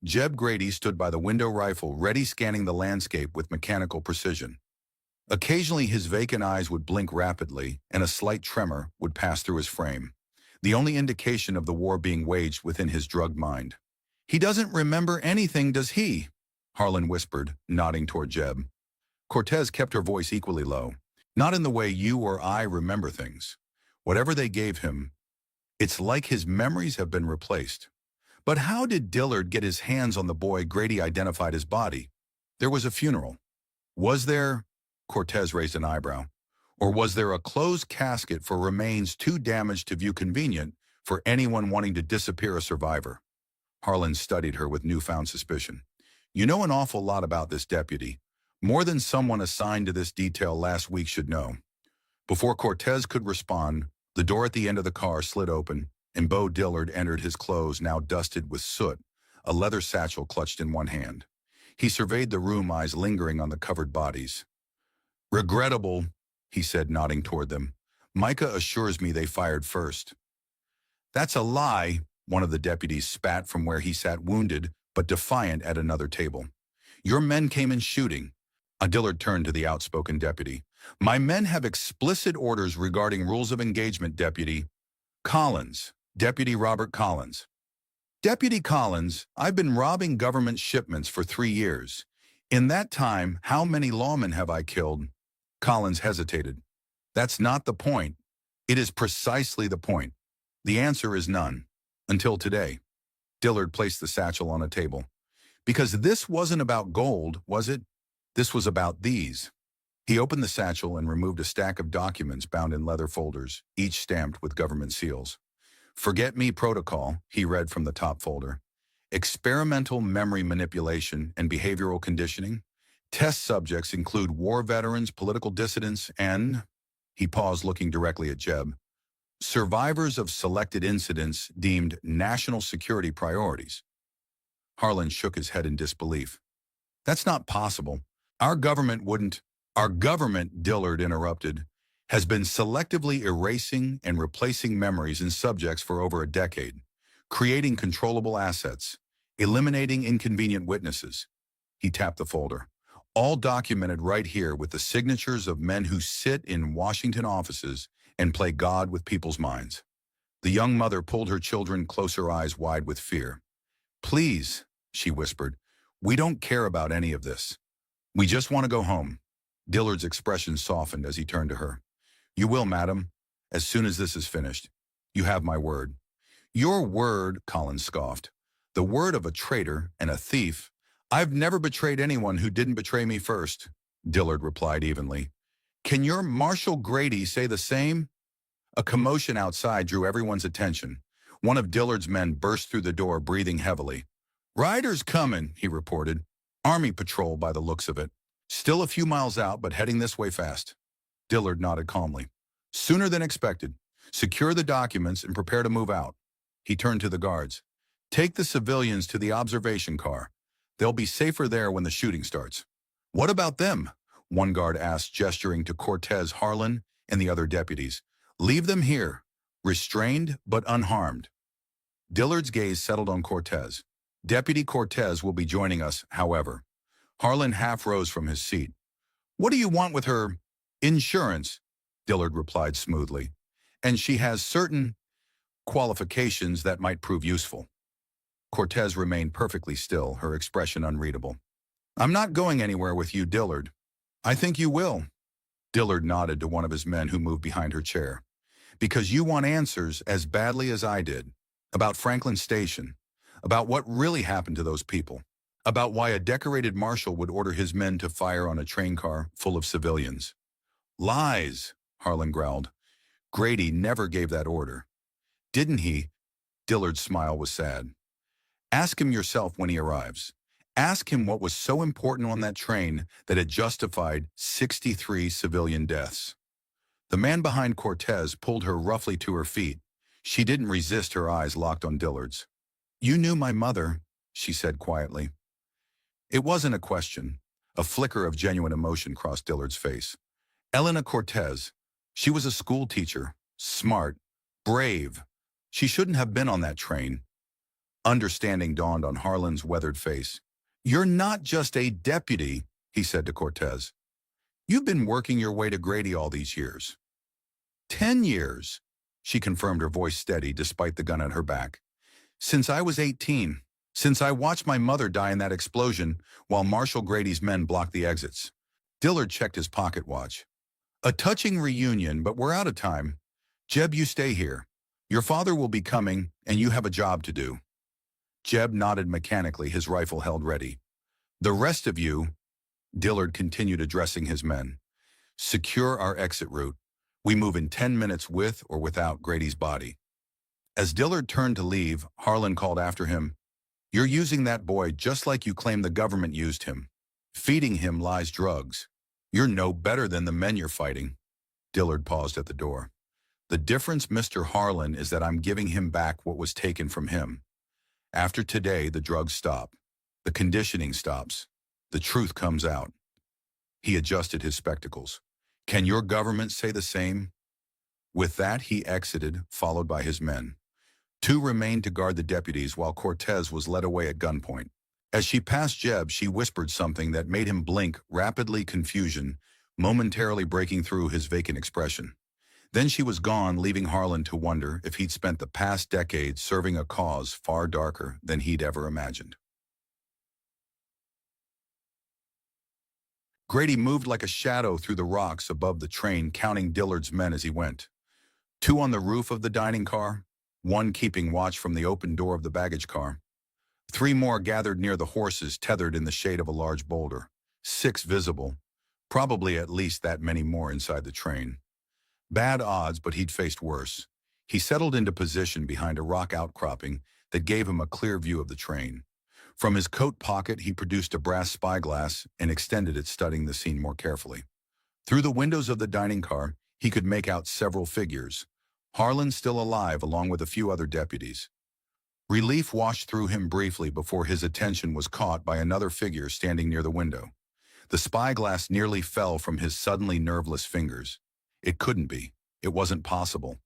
Jeb Grady stood by the window rifle, ready, scanning the landscape with mechanical precision. Occasionally his vacant eyes would blink rapidly, and a slight tremor would pass through his frame, the only indication of the war being waged within his drugged mind. He doesn't remember anything, does he? Harlan whispered, nodding toward Jeb. Cortez kept her voice equally low. Not in the way you or I remember things. Whatever they gave him, it's like his memories have been replaced. But how did Dillard get his hands on the boy Grady identified his body? There was a funeral. Was there? Cortez raised an eyebrow. Or was there a closed casket for remains too damaged to view convenient for anyone wanting to disappear a survivor? Harlan studied her with newfound suspicion. You know an awful lot about this deputy, more than someone assigned to this detail last week should know. Before Cortez could respond, the door at the end of the car slid open, and Bo Dillard entered, his clothes now dusted with soot, a leather satchel clutched in one hand. He surveyed the room, eyes lingering on the covered bodies. Regrettable, he said, nodding toward them. Micah assures me they fired first. That's a lie, one of the deputies spat from where he sat, wounded but defiant, at another table. Your men came in shooting. Dillard turned to the outspoken deputy. My men have explicit orders regarding rules of engagement, Deputy Collins. Deputy Robert Collins. Deputy Collins, I've been robbing government shipments for 3 years. In that time, how many lawmen have I killed? Collins hesitated. That's not the point. It is precisely the point. The answer is none. Until today. Dillard placed the satchel on a table. Because this wasn't about gold, was it? This was about these. He opened the satchel and removed a stack of documents bound in leather folders, each stamped with government seals. Forget Me Protocol, he read from the top folder. Experimental memory manipulation and behavioral conditioning. Test subjects include war veterans, political dissidents, and, he paused, looking directly at Jeb, survivors of selected incidents deemed national security priorities. Harlan shook his head in disbelief. That's not possible. Our government, Dillard interrupted, has been selectively erasing and replacing memories in subjects for over a decade, creating controllable assets, eliminating inconvenient witnesses. He tapped the folder. All documented right here with the signatures of men who sit in Washington offices and play God with people's minds. The young mother pulled her children closer, eyes wide with fear. Please, she whispered, we don't care about any of this. We just want to go home. Dillard's expression softened as he turned to her. You will, madam, as soon as this is finished. You have my word. Your word, Collins scoffed. The word of a traitor and a thief. I've never betrayed anyone who didn't betray me first, Dillard replied evenly. Can your Marshal Grady say the same? A commotion outside drew everyone's attention. One of Dillard's men burst through the door, breathing heavily. Riders coming, he reported. Army patrol by the looks of it. Still a few miles out, but heading this way fast. Dillard nodded calmly. Sooner than expected. Secure the documents and prepare to move out. He turned to the guards. Take the civilians to the observation car. They'll be safer there when the shooting starts. What about them? One guard asked, gesturing to Cortez, Harlan, and the other deputies. Leave them here, restrained but unharmed. Dillard's gaze settled on Cortez. Deputy Cortez will be joining us, however. Harlan half rose from his seat. What do you want with her? Insurance, Dillard replied smoothly. And she has certain qualifications that might prove useful. Cortez remained perfectly still, her expression unreadable. I'm not going anywhere with you, Dillard. I think you will. Dillard nodded to one of his men who moved behind her chair. Because you want answers as badly as I did. About Franklin Station. About what really happened to those people. About why a decorated marshal would order his men to fire on a train car full of civilians. Lies, Harlan growled. Grady never gave that order. Didn't he? Dillard's smile was sad. Ask him yourself when he arrives. Ask him what was so important on that train that it justified 63 civilian deaths. The man behind Cortez pulled her roughly to her feet. She didn't resist, her eyes locked on Dillard's. You knew my mother, she said quietly. It wasn't a question. A flicker of genuine emotion crossed Dillard's face. Elena Cortez. She was a school teacher, smart, brave. She shouldn't have been on that train. Understanding dawned on Harlan's weathered face. You're not just a deputy, he said to Cortez. You've been working your way to Grady all these years. 10 years, she confirmed, her voice steady despite the gun at her back. Since I was 18, since I watched my mother die in that explosion while Marshal Grady's men blocked the exits. Dillard checked his pocket watch. A touching reunion, but we're out of time. Jeb, you stay here. Your father will be coming, and you have a job to do. Jeb nodded mechanically, his rifle held ready. The rest of you, Dillard continued addressing his men, secure our exit route. We move in 10 minutes with or without Grady's body. As Dillard turned to leave, Harlan called after him, You're using that boy just like you claim the government used him. Feeding him lies drugs. You're no better than the men you're fighting. Dillard paused at the door. The difference, Mr. Harlan, is that I'm giving him back what was taken from him. After today, the drugs stop. The conditioning stops. The truth comes out. He adjusted his spectacles. Can your government say the same? With that, he exited, followed by his men. 2 remained to guard the deputies while Cortez was led away at gunpoint. As she passed Jeb, she whispered something that made him blink, rapidly, confusion, momentarily breaking through his vacant expression. Then she was gone, leaving Harlan to wonder if he'd spent the past decade serving a cause far darker than he'd ever imagined. Grady moved like a shadow through the rocks above the train, counting Dillard's men as he went. 2 on the roof of the dining car, 1 keeping watch from the open door of the baggage car. 3 more gathered near the horses tethered in the shade of a large boulder. 6 visible, probably at least that many more inside the train. Bad odds, but he'd faced worse. He settled into position behind a rock outcropping that gave him a clear view of the train. From his coat pocket, he produced a brass spyglass and extended it, studying the scene more carefully. Through the windows of the dining car, he could make out several figures. Harlan still alive, along with a few other deputies. Relief washed through him briefly before his attention was caught by another figure standing near the window. The spyglass nearly fell from his suddenly nerveless fingers. It couldn't be. It wasn't possible.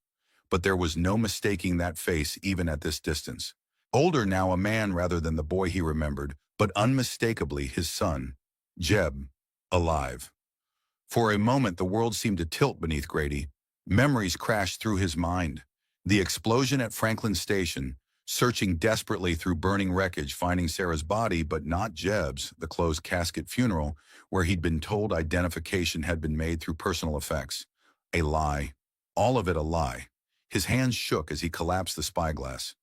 But there was no mistaking that face even at this distance. Older now, a man rather than the boy he remembered, but unmistakably his son, Jeb, alive. For a moment the world seemed to tilt beneath Grady. Memories crashed through his mind. The explosion at Franklin Station, searching desperately through burning wreckage, finding Sarah's body, but not Jeb's, the closed casket funeral, where he'd been told identification had been made through personal effects. A lie. All of it a lie. His hands shook as he collapsed the spyglass.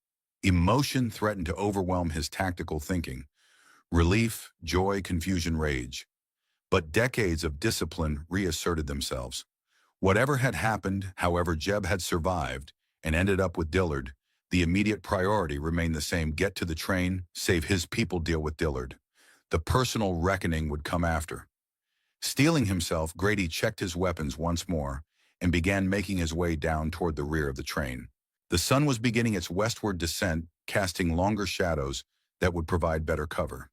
Emotion threatened to overwhelm his tactical thinking. Relief, joy, confusion, rage. But decades of discipline reasserted themselves. Whatever had happened, however Jeb had survived and ended up with Dillard, the immediate priority remained the same: get to the train, save his people, deal with Dillard. The personal reckoning would come after. Steeling himself, Grady checked his weapons once more and began making his way down toward the rear of the train. The sun was beginning its westward descent, casting longer shadows that would provide better cover.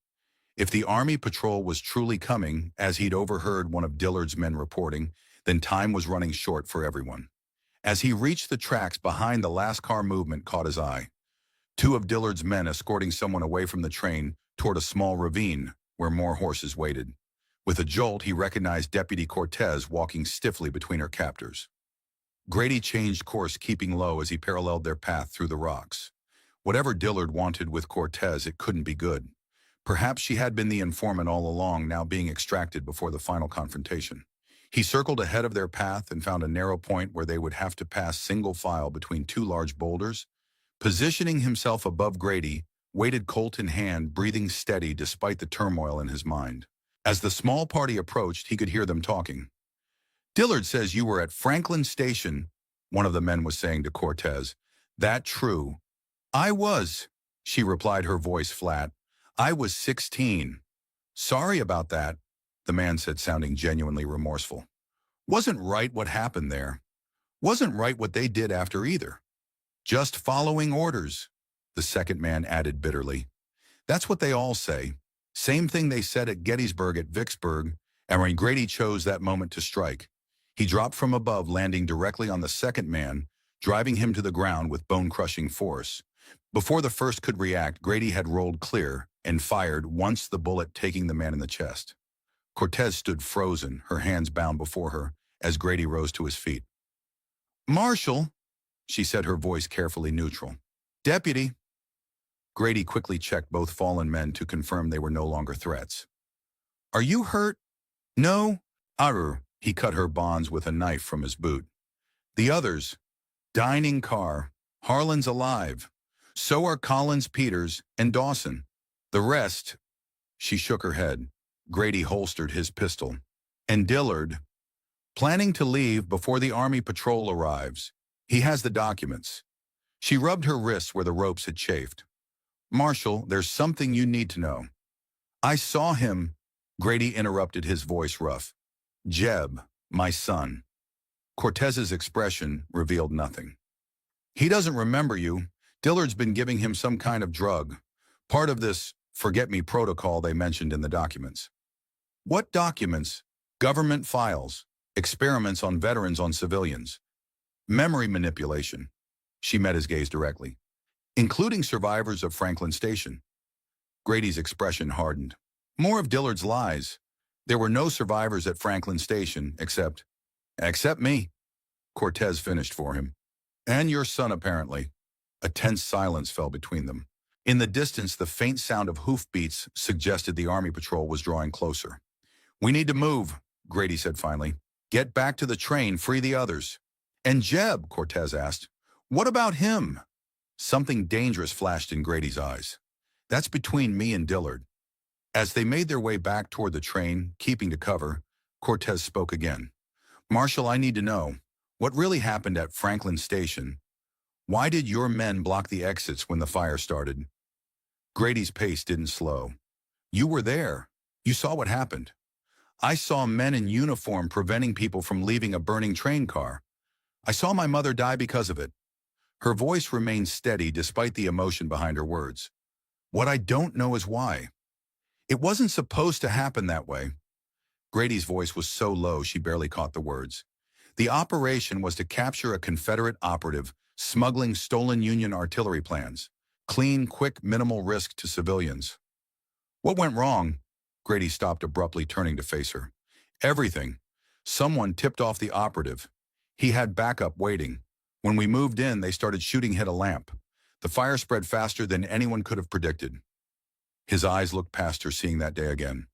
If the Army patrol was truly coming, as he'd overheard one of Dillard's men reporting, then time was running short for everyone. As he reached the tracks behind the last car, movement caught his eye. Two of Dillard's men escorting someone away from the train toward a small ravine where more horses waited. With a jolt, he recognized Deputy Cortez walking stiffly between her captors. Grady changed course, keeping low as he paralleled their path through the rocks. Whatever Dillard wanted with Cortez, it couldn't be good. Perhaps she had been the informant all along, now being extracted before the final confrontation. He circled ahead of their path and found a narrow point where they would have to pass single file between two large boulders. Positioning himself above Grady, waited Colt in hand, breathing steady despite the turmoil in his mind. As the small party approached, he could hear them talking. "Dillard says you were at Franklin Station," one of the men was saying to Cortez. "That true?" "I was," she replied, her voice flat. "I was 16. "Sorry about that," the man said, sounding genuinely remorseful. "Wasn't right what happened there. Wasn't right what they did after either." "Just following orders," the second man added bitterly. "That's what they all say. Same thing they said at Gettysburg, at Vicksburg, and when Grady chose that moment to strike. He dropped from above, landing directly on the second man, driving him to the ground with bone-crushing force. Before the first could react, Grady had rolled clear and fired, once the bullet taking the man in the chest. Cortez stood frozen, her hands bound before her, as Grady rose to his feet. "Marshal," she said, her voice carefully neutral. "Deputy." Grady quickly checked both fallen men to confirm they were no longer threats. "Are you hurt?" "No." "Arr." He cut her bonds with a knife from his boot. "The others." "Dining car. Harlan's alive. So are Collins, Peters, and Dawson. The rest." She shook her head. Grady holstered his pistol. "And Dillard?" "Planning to leave before the Army patrol arrives. He has the documents." She rubbed her wrists where the ropes had chafed. "Marshal, there's something you need to know." "I saw him," Grady interrupted, his voice rough. "Jeb, my son." Cortez's expression revealed nothing. "He doesn't remember you. Dillard's been giving him some kind of drug. Part of this forget-me protocol they mentioned in the documents." "What documents?" "Government files. Experiments on veterans, on civilians. Memory manipulation." She met his gaze directly. "Including survivors of Franklin Station." Grady's expression hardened. "More of Dillard's lies. There were no survivors at Franklin Station, except me," Cortez finished for him. "And your son, apparently." A tense silence fell between them. In the distance, the faint sound of hoofbeats suggested the Army patrol was drawing closer. "We need to move," Grady said finally. "Get back to the train, free the others." "And Jeb?" Cortez asked. "What about him?" Something dangerous flashed in Grady's eyes. "That's between me and Dillard." As they made their way back toward the train, keeping to cover, Cortez spoke again. "Marshal, I need to know. What really happened at Franklin Station? Why did your men block the exits when the fire started?" Grady's pace didn't slow. "You were there. You saw what happened." "I saw men in uniform preventing people from leaving a burning train car. I saw my mother die because of it." Her voice remained steady despite the emotion behind her words. "What I don't know is why. It wasn't supposed to happen that way." Grady's voice was so low she barely caught the words. "The operation was to capture a Confederate operative smuggling stolen Union artillery plans. Clean, quick, minimal risk to civilians." "What went wrong?" Grady stopped abruptly, turning to face her. "Everything. Someone tipped off the operative. He had backup waiting. When we moved in, they started shooting, hit a lamp. The fire spread faster than anyone could have predicted. His eyes looked past her, seeing that day again.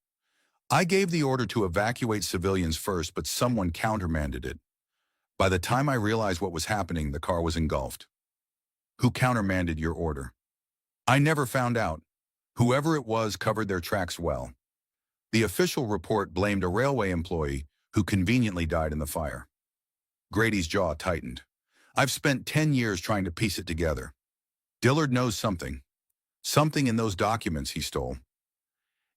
I gave the order to evacuate civilians first, but someone countermanded it. By the time I realized what was happening, the car was engulfed. Who countermanded your order? I never found out. Whoever it was covered their tracks well. The official report blamed a railway employee who conveniently died in the fire. Grady's jaw tightened. I've spent 10 years trying to piece it together. Dillard knows something. Something in those documents he stole.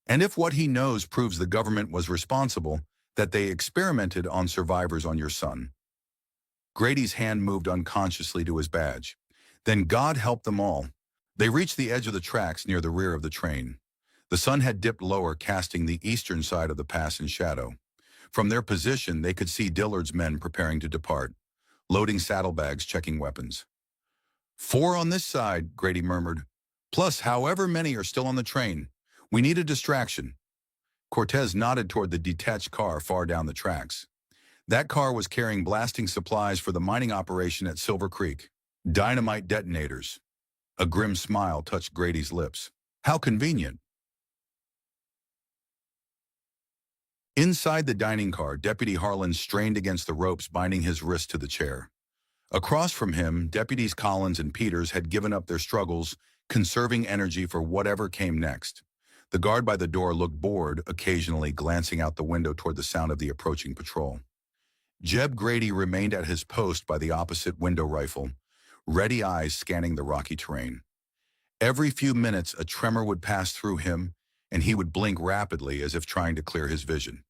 And if what he knows proves the government was responsible, that they experimented on survivors on your son. Grady's hand moved unconsciously to his badge. Then God help them all. They reached the edge of the tracks near the rear of the train. The sun had dipped lower, casting the eastern side of the pass in shadow. From their position, they could see Dillard's men preparing to depart, loading saddlebags, checking weapons. 4 on this side, Grady murmured, plus however many are still on the train. We need a distraction. Cortez nodded toward the detached car far down the tracks. That car was carrying blasting supplies for the mining operation at Silver Creek. Dynamite detonators. A grim smile touched Grady's lips. How convenient. Inside the dining car, Deputy Harlan strained against the ropes binding his wrist to the chair. Across from him, Deputies Collins and Peters had given up their struggles, conserving energy for whatever came next. The guard by the door looked bored, occasionally glancing out the window toward the sound of the approaching patrol. Jeb Grady remained at his post by the opposite window rifle, ready eyes scanning the rocky terrain. Every few minutes, a tremor would pass through him, and he would blink rapidly as if trying to clear his vision.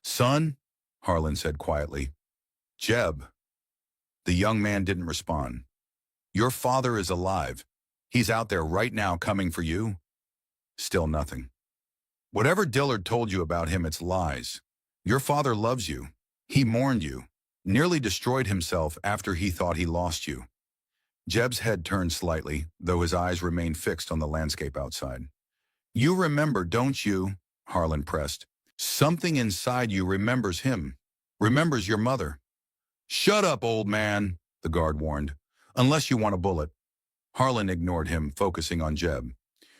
Son, Harlan said quietly. Jeb. The young man didn't respond. Your father is alive. He's out there right now coming for you. Still nothing. Whatever Dillard told you about him, it's lies. Your father loves you. He mourned you, nearly destroyed himself after he thought he lost you. Jeb's head turned slightly, though his eyes remained fixed on the landscape outside. You remember, don't you? Harlan pressed. Something inside you remembers him, remembers your mother. Shut up, old man, the guard warned, unless you want a bullet. Harlan ignored him, focusing on Jeb.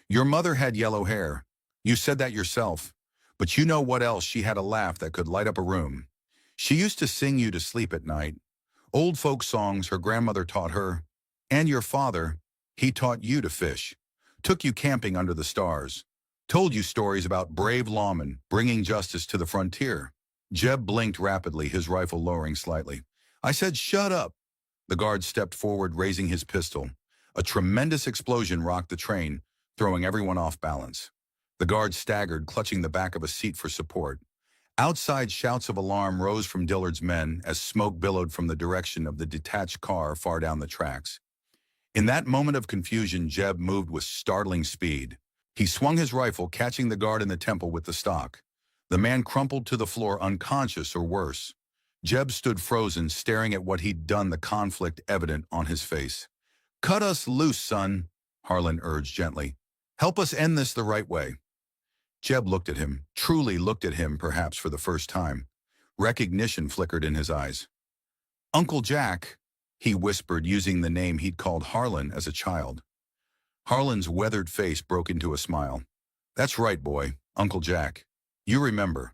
Your mother had yellow hair. You said that yourself. But you know what else? She had a laugh that could light up a room. She used to sing you to sleep at night. Old folk songs her grandmother taught her. And your father, he taught you to fish. Took you camping under the stars. Told you stories about brave lawmen bringing justice to the frontier. Jeb blinked rapidly, his rifle lowering slightly. I said, shut up. The guard stepped forward, raising his pistol. A tremendous explosion rocked the train, throwing everyone off balance. The guard staggered, clutching the back of a seat for support. Outside, shouts of alarm rose from Dillard's men as smoke billowed from the direction of the detached car far down the tracks. In that moment of confusion, Jeb moved with startling speed. He swung his rifle, catching the guard in the temple with the stock. The man crumpled to the floor, unconscious or worse. Jeb stood frozen, staring at what he'd done, the conflict evident on his face. Cut us loose, son, Harlan urged gently. Help us end this the right way. Jeb looked at him, truly looked at him, perhaps for the first time. Recognition flickered in his eyes. Uncle Jack, he whispered, using the name he'd called Harlan as a child. Harlan's weathered face broke into a smile. That's right, boy, Uncle Jack. You remember.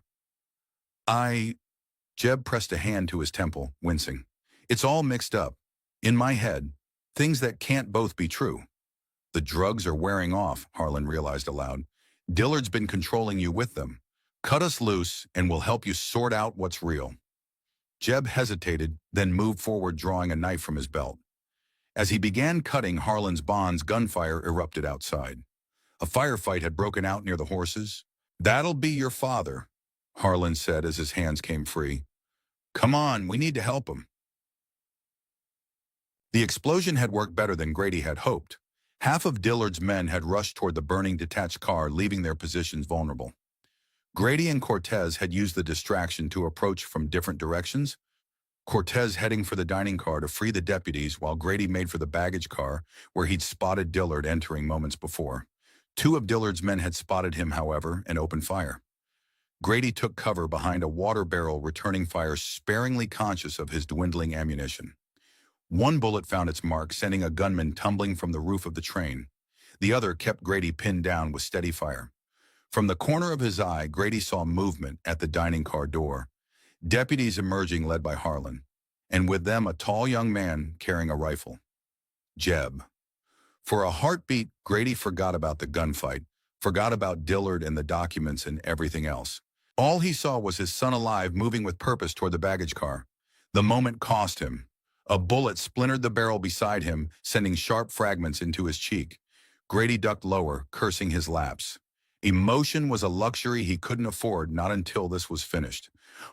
Jeb pressed a hand to his temple, wincing. It's all mixed up. In my head, things that can't both be true. The drugs are wearing off, Harlan realized aloud. Dillard's been controlling you with them. Cut us loose, and we'll help you sort out what's real. Jeb hesitated, then moved forward, drawing a knife from his belt. As he began cutting Harlan's bonds, gunfire erupted outside. A firefight had broken out near the horses. That'll be your father, Harlan said as his hands came free. Come on, we need to help him. The explosion had worked better than Grady had hoped. Half of Dillard's men had rushed toward the burning detached car, leaving their positions vulnerable. Grady and Cortez had used the distraction to approach from different directions, Cortez heading for the dining car to free the deputies, while Grady made for the baggage car, where he'd spotted Dillard entering moments before. 2 of Dillard's men had spotted him, however, and opened fire. Grady took cover behind a water barrel, returning fire, sparingly conscious of his dwindling ammunition. One bullet found its mark, sending a gunman tumbling from the roof of the train. The other kept Grady pinned down with steady fire. From the corner of his eye, Grady saw movement at the dining car door. Deputies emerging, led by Harlan, and with them a tall young man carrying a rifle. Jeb. For a heartbeat, Grady forgot about the gunfight, forgot about Dillard and the documents and everything else. All he saw was his son alive, moving with purpose toward the baggage car. The moment cost him. A bullet splintered the barrel beside him, sending sharp fragments into his cheek. Grady ducked lower, cursing his lapse. Emotion was a luxury he couldn't afford, not until this was finished.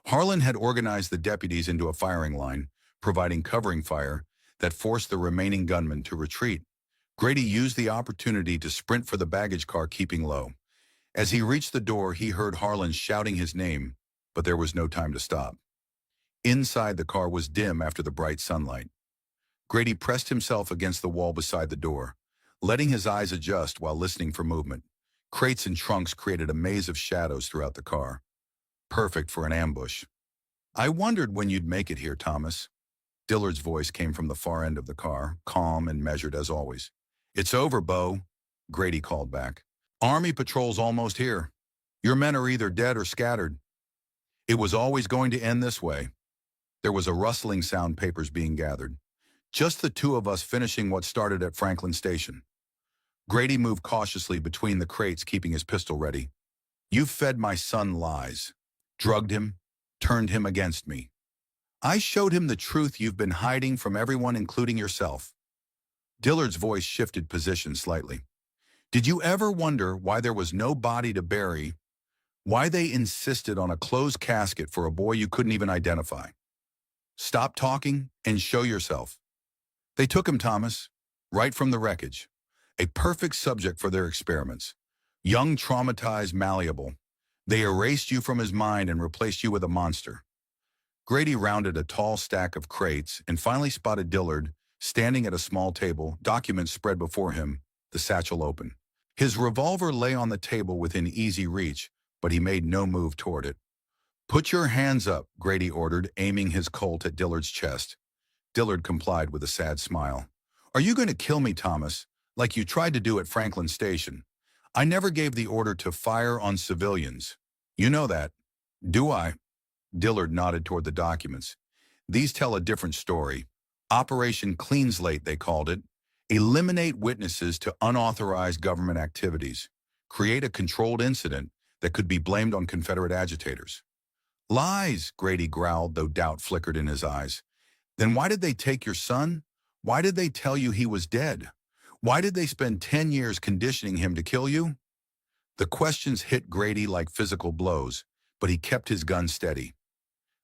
Harlan had organized the deputies into a firing line, providing covering fire that forced the remaining gunmen to retreat. Grady used the opportunity to sprint for the baggage car, keeping low. As he reached the door, he heard Harlan shouting his name, but there was no time to stop. Inside, the car was dim after the bright sunlight. Grady pressed himself against the wall beside the door, letting his eyes adjust while listening for movement. Crates and trunks created a maze of shadows throughout the car. Perfect for an ambush. "I wondered when you'd make it here, Thomas." Dillard's voice came from the far end of the car, calm and measured as always. "It's over, Bo," Grady called back. "Army patrol's almost here. Your men are either dead or scattered. It was always going to end this way." There was a rustling sound, papers being gathered. "Just the two of us finishing what started at Franklin Station." Grady moved cautiously between the crates, keeping his pistol ready. "You've fed my son lies, drugged him, turned him against me. I showed him the truth you've been hiding from everyone, including yourself." Dillard's voice shifted position slightly. "Did you ever wonder why there was no body to bury? Why they insisted on a closed casket for a boy you couldn't even identify? Stop talking and show yourself." "They took him, Thomas, right from the wreckage. A perfect subject for their experiments. Young, traumatized, malleable. They erased you from his mind and replaced you with a monster." Grady rounded a tall stack of crates and finally spotted Dillard standing at a small table, documents spread before him, the satchel open. His revolver lay on the table within easy reach, but he made no move toward it. "Put your hands up," Grady ordered, aiming his Colt at Dillard's chest. Dillard complied with a sad smile. "Are you going to kill me, Thomas, like you tried to do at Franklin Station? I never gave the order to fire on civilians. You know that." "Do I?" Dillard nodded toward the documents. "These tell a different story. Operation Clean Slate, they called it. Eliminate witnesses to unauthorized government activities. Create a controlled incident that could be blamed on Confederate agitators." "Lies," Grady growled, though doubt flickered in his eyes. "Then why did they take your son? Why did they tell you he was dead? Why did they spend 10 years conditioning him to kill you?" The questions hit Grady like physical blows, but he kept his gun steady.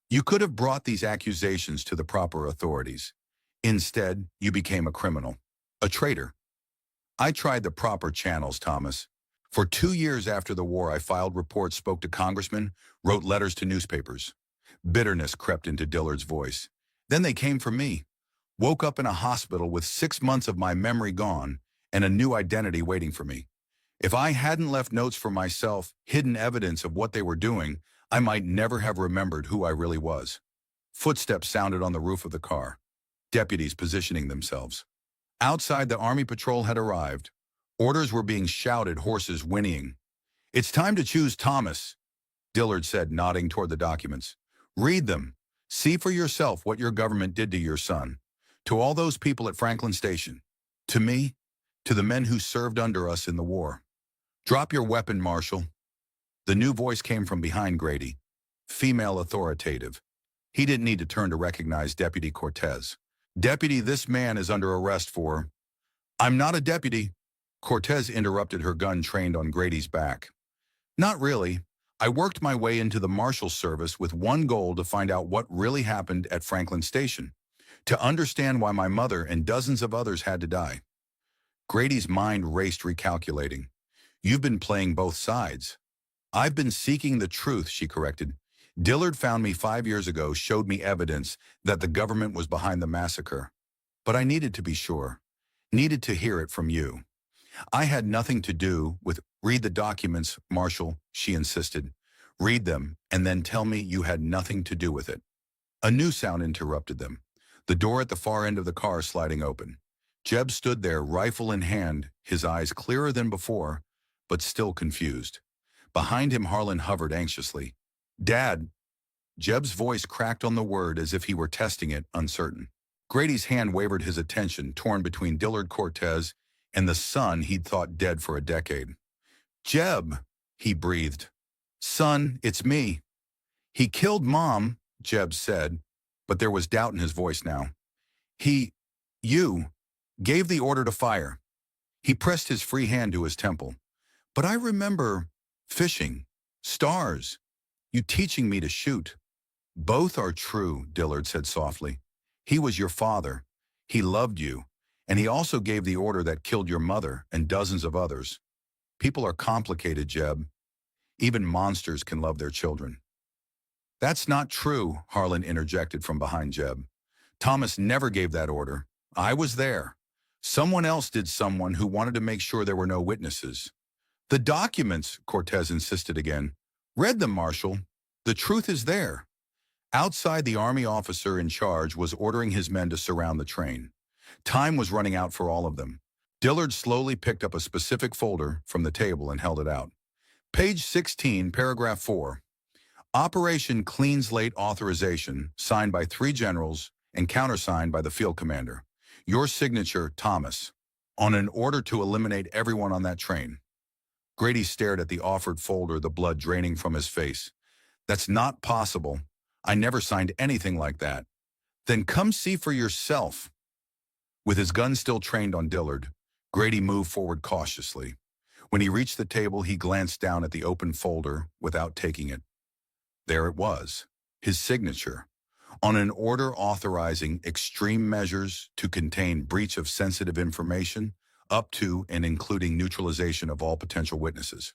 "You could have brought these accusations to the proper authorities. Instead, you became a criminal, a traitor." "I tried the proper channels, Thomas. For 2 years after the war, I filed reports, spoke to congressmen, wrote letters to newspapers." Bitterness crept into Dillard's voice. "Then they came for me. Woke up in a hospital with 6 months of my memory gone and a new identity waiting for me. If I hadn't left notes for myself, hidden evidence of what they were doing, I might never have remembered who I really was." Footsteps sounded on the roof of the car. Deputies positioning themselves. Outside, the Army patrol had arrived. Orders were being shouted, horses whinnying. "It's time to choose, Thomas," Dillard said, nodding toward the documents. "Read them. See for yourself what your government did to your son. To all those people at Franklin Station. To me. To the men who served under us in the war. Drop your weapon, Marshal." The new voice came from behind Grady. Female, authoritative. He didn't need to turn to recognize Deputy Cortez. "Deputy, this man is under arrest for—" "I'm not a deputy." Cortez interrupted, her gun trained on Grady's back. "Not really. I worked my way into the Marshal's service with one goal: to find out what really happened at Franklin Station. To understand why my mother and dozens of others had to die." Grady's mind raced, recalculating. "You've been playing both sides." "I've been seeking the truth," she corrected. "Dillard found me 5 years ago, showed me evidence that the government was behind the massacre. But I needed to be sure. Needed to hear it from you. I had nothing to do with—" "Read the documents, Marshal," she insisted. "Read them, and then tell me you had nothing to do with it." A new sound interrupted them. The door at the far end of the car sliding open. Jeb stood there, rifle in hand, his eyes clearer than before, but still confused. Behind him, Harlan hovered anxiously. "Dad." Jeb's voice cracked on the word as if he were testing it, uncertain. Grady's hand wavered, his attention torn between Dillard Cortez and the son he'd thought dead for a decade. "Jeb," he breathed. "Son, it's me." "He killed Mom," Jeb said, but there was doubt in his voice now. You gave the order to fire." He pressed his free hand to his temple. "But I remember fishing, stars, you teaching me to shoot." "Both are true," Dillard said softly. "He was your father. He loved you. And he also gave the order that killed your mother and dozens of others. People are complicated, Jeb. Even monsters can love their children." "That's not true," Harlan interjected from behind Jeb. "Thomas never gave that order. I was there. Someone else did, someone who wanted to make sure there were no witnesses." "The documents," Cortez insisted again. "Read them, Marshal. The truth is there." Outside, the Army officer in charge was ordering his men to surround the train. Time was running out for all of them. Dillard slowly picked up a specific folder from the table and held it out. Page 16, paragraph 4. Operation Clean Slate Authorization, signed by 3 generals and countersigned by the field commander. Your signature, Thomas, on an order to eliminate everyone on that train. Grady stared at the offered folder, the blood draining from his face. "That's not possible. I never signed anything like that." "Then come see for yourself." With his gun still trained on Dillard, Grady moved forward cautiously. When he reached the table, he glanced down at the open folder without taking it. There it was, his signature, on an order authorizing extreme measures to contain breach of sensitive information, up to and including neutralization of all potential witnesses.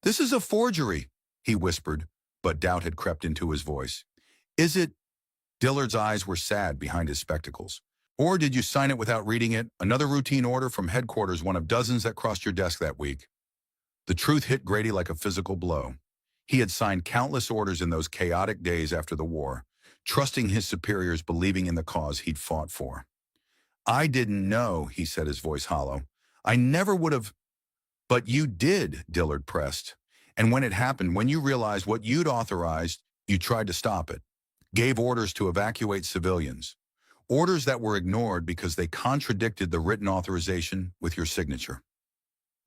"This is a forgery," he whispered, but doubt had crept into his voice. "Is it?" Dillard's eyes were sad behind his spectacles. "Or did you sign it without reading it? Another routine order from headquarters, one of dozens that crossed your desk that week." The truth hit Grady like a physical blow. He had signed countless orders in those chaotic days after the war, trusting his superiors, believing in the cause he'd fought for. "I didn't know," he said, his voice hollow. "I never would have." "But you did," Dillard pressed. "And when it happened, when you realized what you'd authorized, you tried to stop it. Gave orders to evacuate civilians. Orders that were ignored because they contradicted the written authorization with your signature."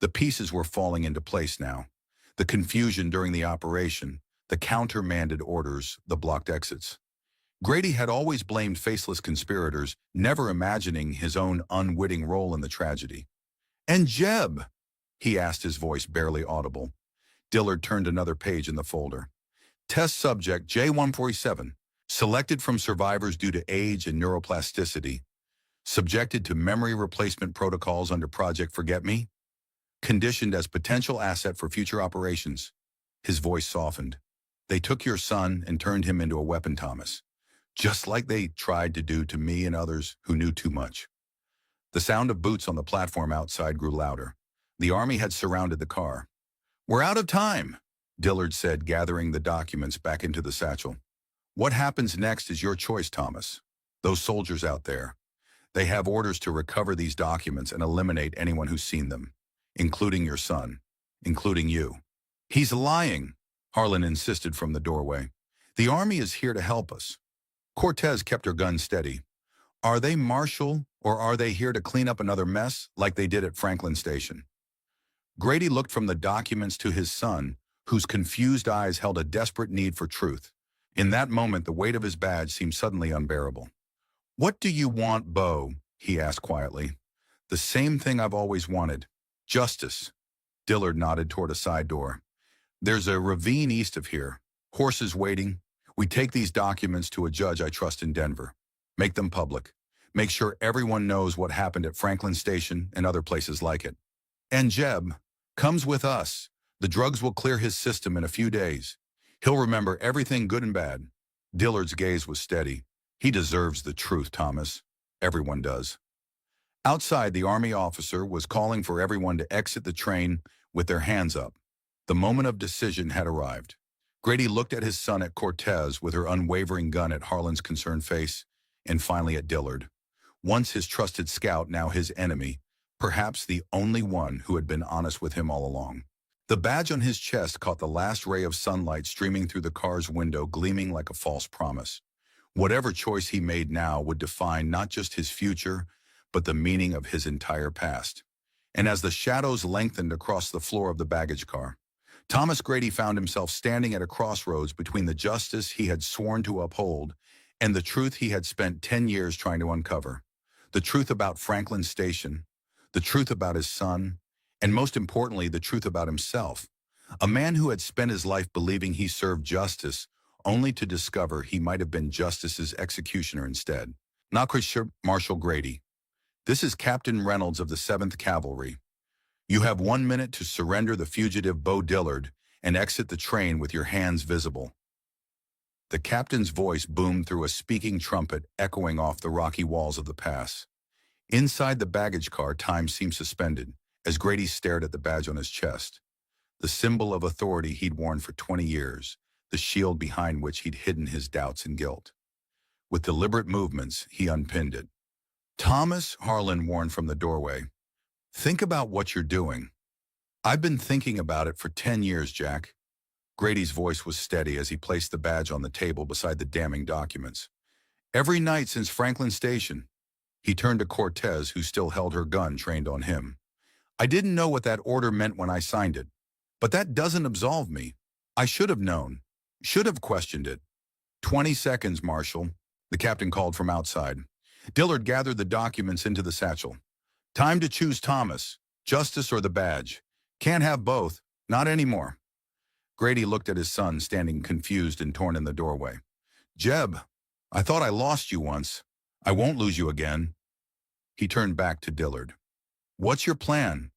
The pieces were falling into place now. The confusion during the operation, the countermanded orders, the blocked exits. Grady had always blamed faceless conspirators, never imagining his own unwitting role in the tragedy. "And Jeb?" he asked, his voice barely audible. Dillard turned another page in the folder. "Test subject J147, selected from survivors due to age and neuroplasticity. Subjected to memory replacement protocols under Project Forget Me. Conditioned as potential asset for future operations." His voice softened. "They took your son and turned him into a weapon, Thomas. Just like they tried to do to me and others who knew too much." The sound of boots on the platform outside grew louder. The Army had surrounded the car. "We're out of time," Dillard said, gathering the documents back into the satchel. "What happens next is your choice, Thomas. Those soldiers out there, they have orders to recover these documents and eliminate anyone who's seen them, including your son, including you." "He's lying," Harlan insisted from the doorway. "The Army is here to help us." Cortez kept her gun steady. "Are they Marshal, or are they here to clean up another mess like they did at Franklin Station?" Grady looked from the documents to his son, whose confused eyes held a desperate need for truth. In that moment, the weight of his badge seemed suddenly unbearable. "What do you want, Bo?" he asked quietly. "The same thing I've always wanted. Justice." Dillard nodded toward a side door. "There's a ravine east of here. Horses waiting. We take these documents to a judge I trust in Denver. Make them public. Make sure everyone knows what happened at Franklin Station and other places like it. And Jeb comes with us. The drugs will clear his system in a few days. He'll remember everything good and bad." Dillard's gaze was steady. "He deserves the truth, Thomas. Everyone does." Outside, the Army officer was calling for everyone to exit the train with their hands up. The moment of decision had arrived. Grady looked at his son, at Cortez with her unwavering gun, at Harlan's concerned face. and finally at Dillard. Once his trusted scout, now his enemy, perhaps the only one who had been honest with him all along. The badge on his chest caught the last ray of sunlight streaming through the car's window, gleaming like a false promise. Whatever choice he made now would define not just his future, but the meaning of his entire past. And as the shadows lengthened across the floor of the baggage car, Thomas Grady found himself standing at a crossroads between the justice he had sworn to uphold and the truth he had spent 10 years trying to uncover. The truth about Franklin Station, the truth about his son, and most importantly, the truth about himself. A man who had spent his life believing he served justice, only to discover he might have been justice's executioner instead. Not Marshal Grady. This is Captain Reynolds of the 7th Cavalry. You have 1 minute to surrender the fugitive Bo Dillard and exit the train with your hands visible. The captain's voice boomed through a speaking trumpet echoing off the rocky walls of the pass. Inside the baggage car, time seemed suspended as Grady stared at the badge on his chest, the symbol of authority he'd worn for 20 years, the shield behind which he'd hidden his doubts and guilt. With deliberate movements, he unpinned it. Thomas, Harlan warned from the doorway. Think about what you're doing. I've been thinking about it for 10 years, Jack. Grady's voice was steady as he placed the badge on the table beside the damning documents. Every night since Franklin Station. He turned to Cortez, who still held her gun trained on him. I didn't know what that order meant when I signed it, but that doesn't absolve me. I should have known, should have questioned it. 20 seconds, Marshal, the captain called from outside. Dillard gathered the documents into the satchel. Time to choose Thomas, justice or the badge. Can't have both, not anymore. Grady looked at his son, standing confused and torn in the doorway. Jeb, I thought I lost you once. I won't lose you again. He turned back to Dillard. What's your plan?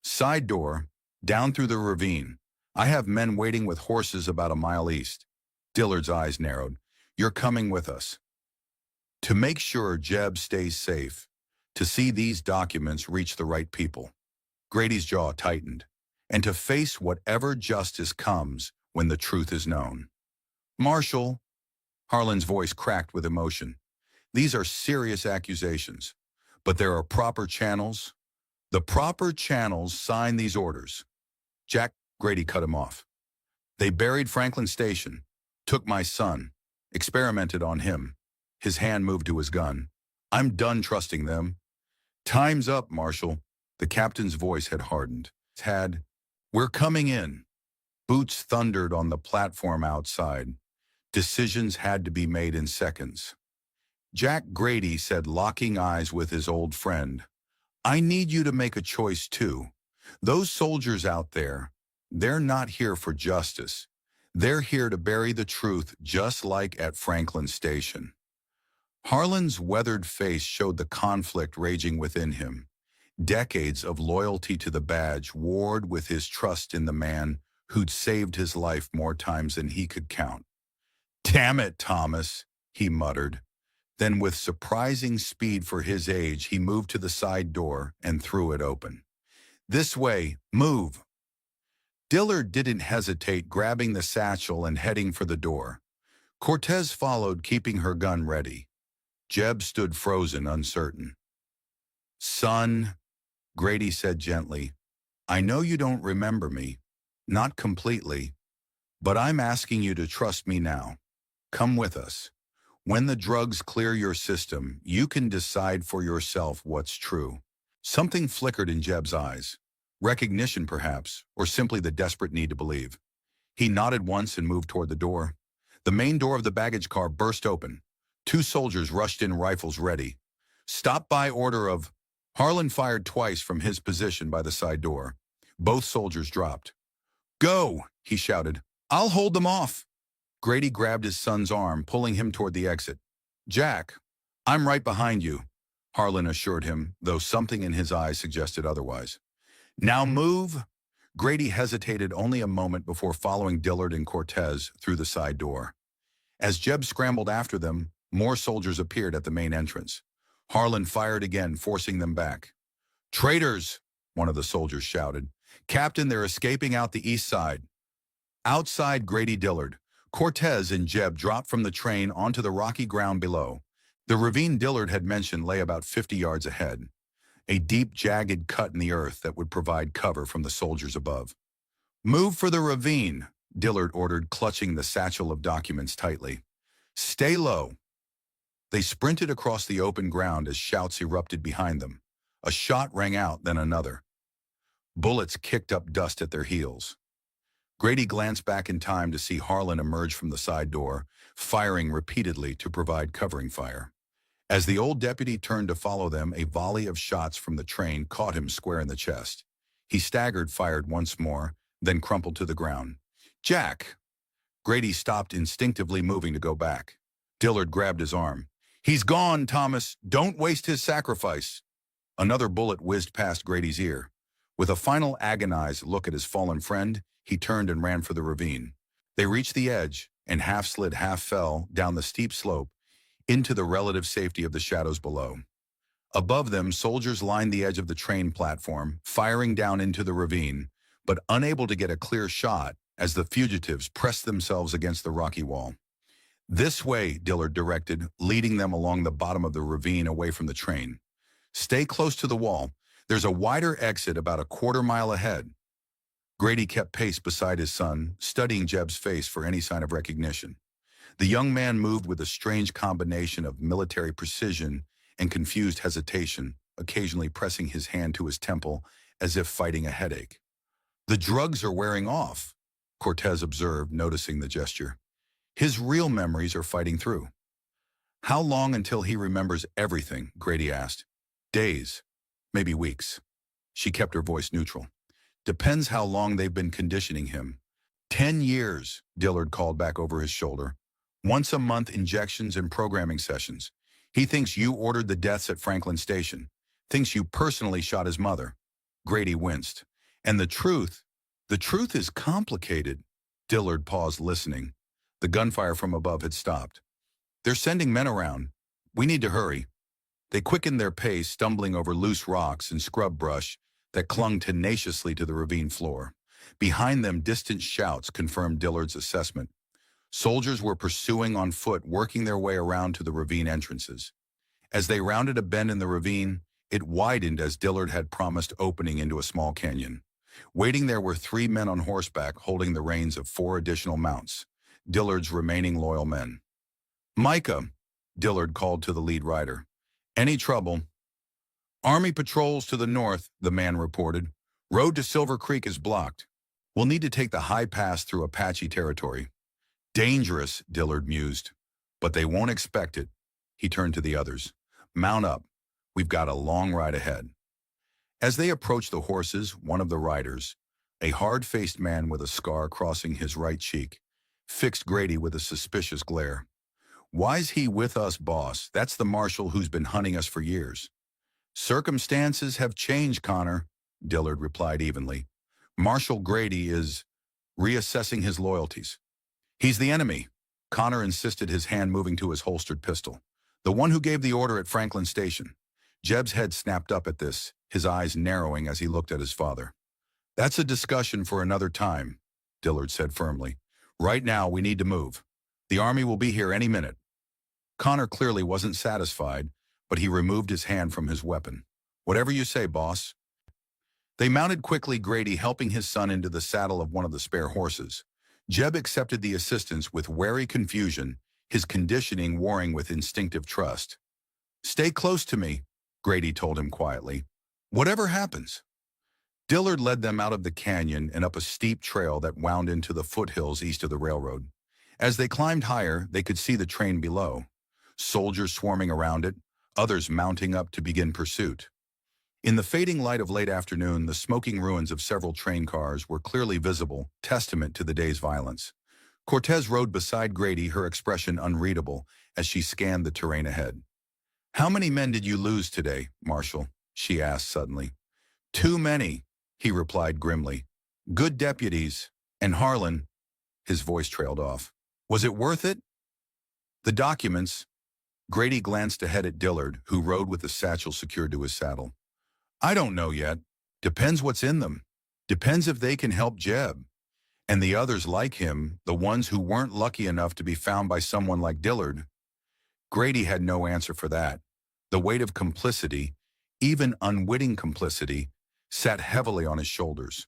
Side door, down through the ravine. I have men waiting with horses about a mile east. Dillard's eyes narrowed. You're coming with us. To make sure Jeb stays safe, to see these documents reach the right people. Grady's jaw tightened. And to face whatever justice comes when the truth is known. Marshal, Harlan's voice cracked with emotion. These are serious accusations, but there are proper channels. The proper channels sign these orders. Jack, Grady cut him off. They buried Franklin Station, took my son, experimented on him. His hand moved to his gun. I'm done trusting them. Time's up, Marshal. The captain's voice had hardened. We're coming in. Boots thundered on the platform outside. Decisions had to be made in seconds. Jack, Grady said, locking eyes with his old friend, I need you to make a choice too. Those soldiers out there, they're not here for justice. They're here to bury the truth, just like at Franklin Station. Harlan's weathered face showed the conflict raging within him. Decades of loyalty to the badge warred with his trust in the man who'd saved his life more times than he could count. Damn it, Thomas, he muttered. Then with surprising speed for his age, he moved to the side door and threw it open. This way, move. Dillard didn't hesitate, grabbing the satchel and heading for the door. Cortez followed, keeping her gun ready. Jeb stood frozen, uncertain. Son, Grady said gently, I know you don't remember me, not completely, but I'm asking you to trust me now. Come with us. When the drugs clear your system, you can decide for yourself what's true. Something flickered in Jeb's eyes. Recognition, perhaps, or simply the desperate need to believe. He nodded once and moved toward the door. The main door of the baggage car burst open. 2 soldiers rushed in, rifles ready. Stop by order of... Harlan fired twice from his position by the side door. Both soldiers dropped. Go, he shouted. I'll hold them off. Grady grabbed his son's arm, pulling him toward the exit. Jack, I'm right behind you, Harlan assured him, though something in his eyes suggested otherwise. Now move. Grady hesitated only a moment before following Dillard and Cortez through the side door. As Jeb scrambled after them, more soldiers appeared at the main entrance. Harlan fired again, forcing them back. Traitors, one of the soldiers shouted. Captain, they're escaping out the east side. Outside, Grady, Dillard, Cortez and Jeb dropped from the train onto the rocky ground below. The ravine Dillard had mentioned lay about 50 yards ahead, a deep, jagged cut in the earth that would provide cover from the soldiers above. "Move for the ravine," Dillard ordered, clutching the satchel of documents tightly. "Stay low." They sprinted across the open ground as shouts erupted behind them. A shot rang out, then another. Bullets kicked up dust at their heels. Grady glanced back in time to see Harlan emerge from the side door, firing repeatedly to provide covering fire. As the old deputy turned to follow them, a volley of shots from the train caught him square in the chest. He staggered, fired once more, then crumpled to the ground. "Jack!" Grady stopped, instinctively moving to go back. Dillard grabbed his arm. "He's gone, Thomas. Don't waste his sacrifice." Another bullet whizzed past Grady's ear. With a final agonized look at his fallen friend, he turned and ran for the ravine. They reached the edge and half slid, half fell down the steep slope into the relative safety of the shadows below. Above them, soldiers lined the edge of the train platform, firing down into the ravine, but unable to get a clear shot as the fugitives pressed themselves against the rocky wall. "This way," Dillard directed, leading them along the bottom of the ravine away from the train. "Stay close to the wall. There's a wider exit about a quarter-mile ahead." Grady kept pace beside his son, studying Jeb's face for any sign of recognition. The young man moved with a strange combination of military precision and confused hesitation, occasionally pressing his hand to his temple as if fighting a headache. "The drugs are wearing off," Cortez observed, noticing the gesture. "His real memories are fighting through." "How long until he remembers everything?" Grady asked. "Days, maybe weeks." She kept her voice neutral. "Depends how long they've been conditioning him." 10 years, Dillard called back over his shoulder. "Once a month injections and programming sessions. He thinks you ordered the deaths at Franklin Station. Thinks you personally shot his mother." Grady winced. "And the truth is complicated." Dillard paused, listening. The gunfire from above had stopped. "They're sending men around. We need to hurry." They quickened their pace, stumbling over loose rocks and scrub brush that clung tenaciously to the ravine floor. Behind them, distant shouts confirmed Dillard's assessment. Soldiers were pursuing on foot, working their way around to the ravine entrances. As they rounded a bend in the ravine, it widened as Dillard had promised, opening into a small canyon. Waiting there were 3 men on horseback, holding the reins of 4 additional mounts, Dillard's remaining loyal men. "Micah," Dillard called to the lead rider. "Any trouble?" "Army patrols to the north," the man reported. "Road to Silver Creek is blocked. We'll need to take the high pass through Apache territory." "Dangerous," Dillard mused. "But they won't expect it." He turned to the others. "Mount up. We've got a long ride ahead." As they approached the horses, one of the riders, a hard-faced man with a scar crossing his right cheek, fixed Grady with a suspicious glare. "Why's he with us, boss? That's the marshal who's been hunting us for years." "Circumstances have changed, Connor," Dillard replied evenly. "Marshal Grady is reassessing his loyalties." "He's the enemy," Connor insisted, his hand moving to his holstered pistol. "The one who gave the order at Franklin Station." Jeb's head snapped up at this, his eyes narrowing as he looked at his father. "That's a discussion for another time," Dillard said firmly. "Right now, we need to move. The army will be here any minute." Connor clearly wasn't satisfied, but he removed his hand from his weapon. "Whatever you say, boss." They mounted quickly, Grady helping his son into the saddle of one of the spare horses. Jeb accepted the assistance with wary confusion, his conditioning warring with instinctive trust. "Stay close to me," Grady told him quietly. "Whatever happens." Dillard led them out of the canyon and up a steep trail that wound into the foothills east of the railroad. As they climbed higher, they could see the train below, soldiers swarming around it, others mounting up to begin pursuit. In the fading light of late afternoon, the smoking ruins of several train cars were clearly visible, testament to the day's violence. Cortez rode beside Grady, her expression unreadable as she scanned the terrain ahead. "How many men did you lose today, Marshal?" she asked suddenly. "Too many," he replied grimly. "Good deputies. And Harlan," his voice trailed off. "Was it worth it?" "The documents." Grady glanced ahead at Dillard, who rode with the satchel secured to his saddle. "I don't know yet. Depends what's in them. Depends if they can help Jeb. And the others like him, the ones who weren't lucky enough to be found by someone like Dillard." Grady had no answer for that. The weight of complicity, even unwitting complicity, sat heavily on his shoulders.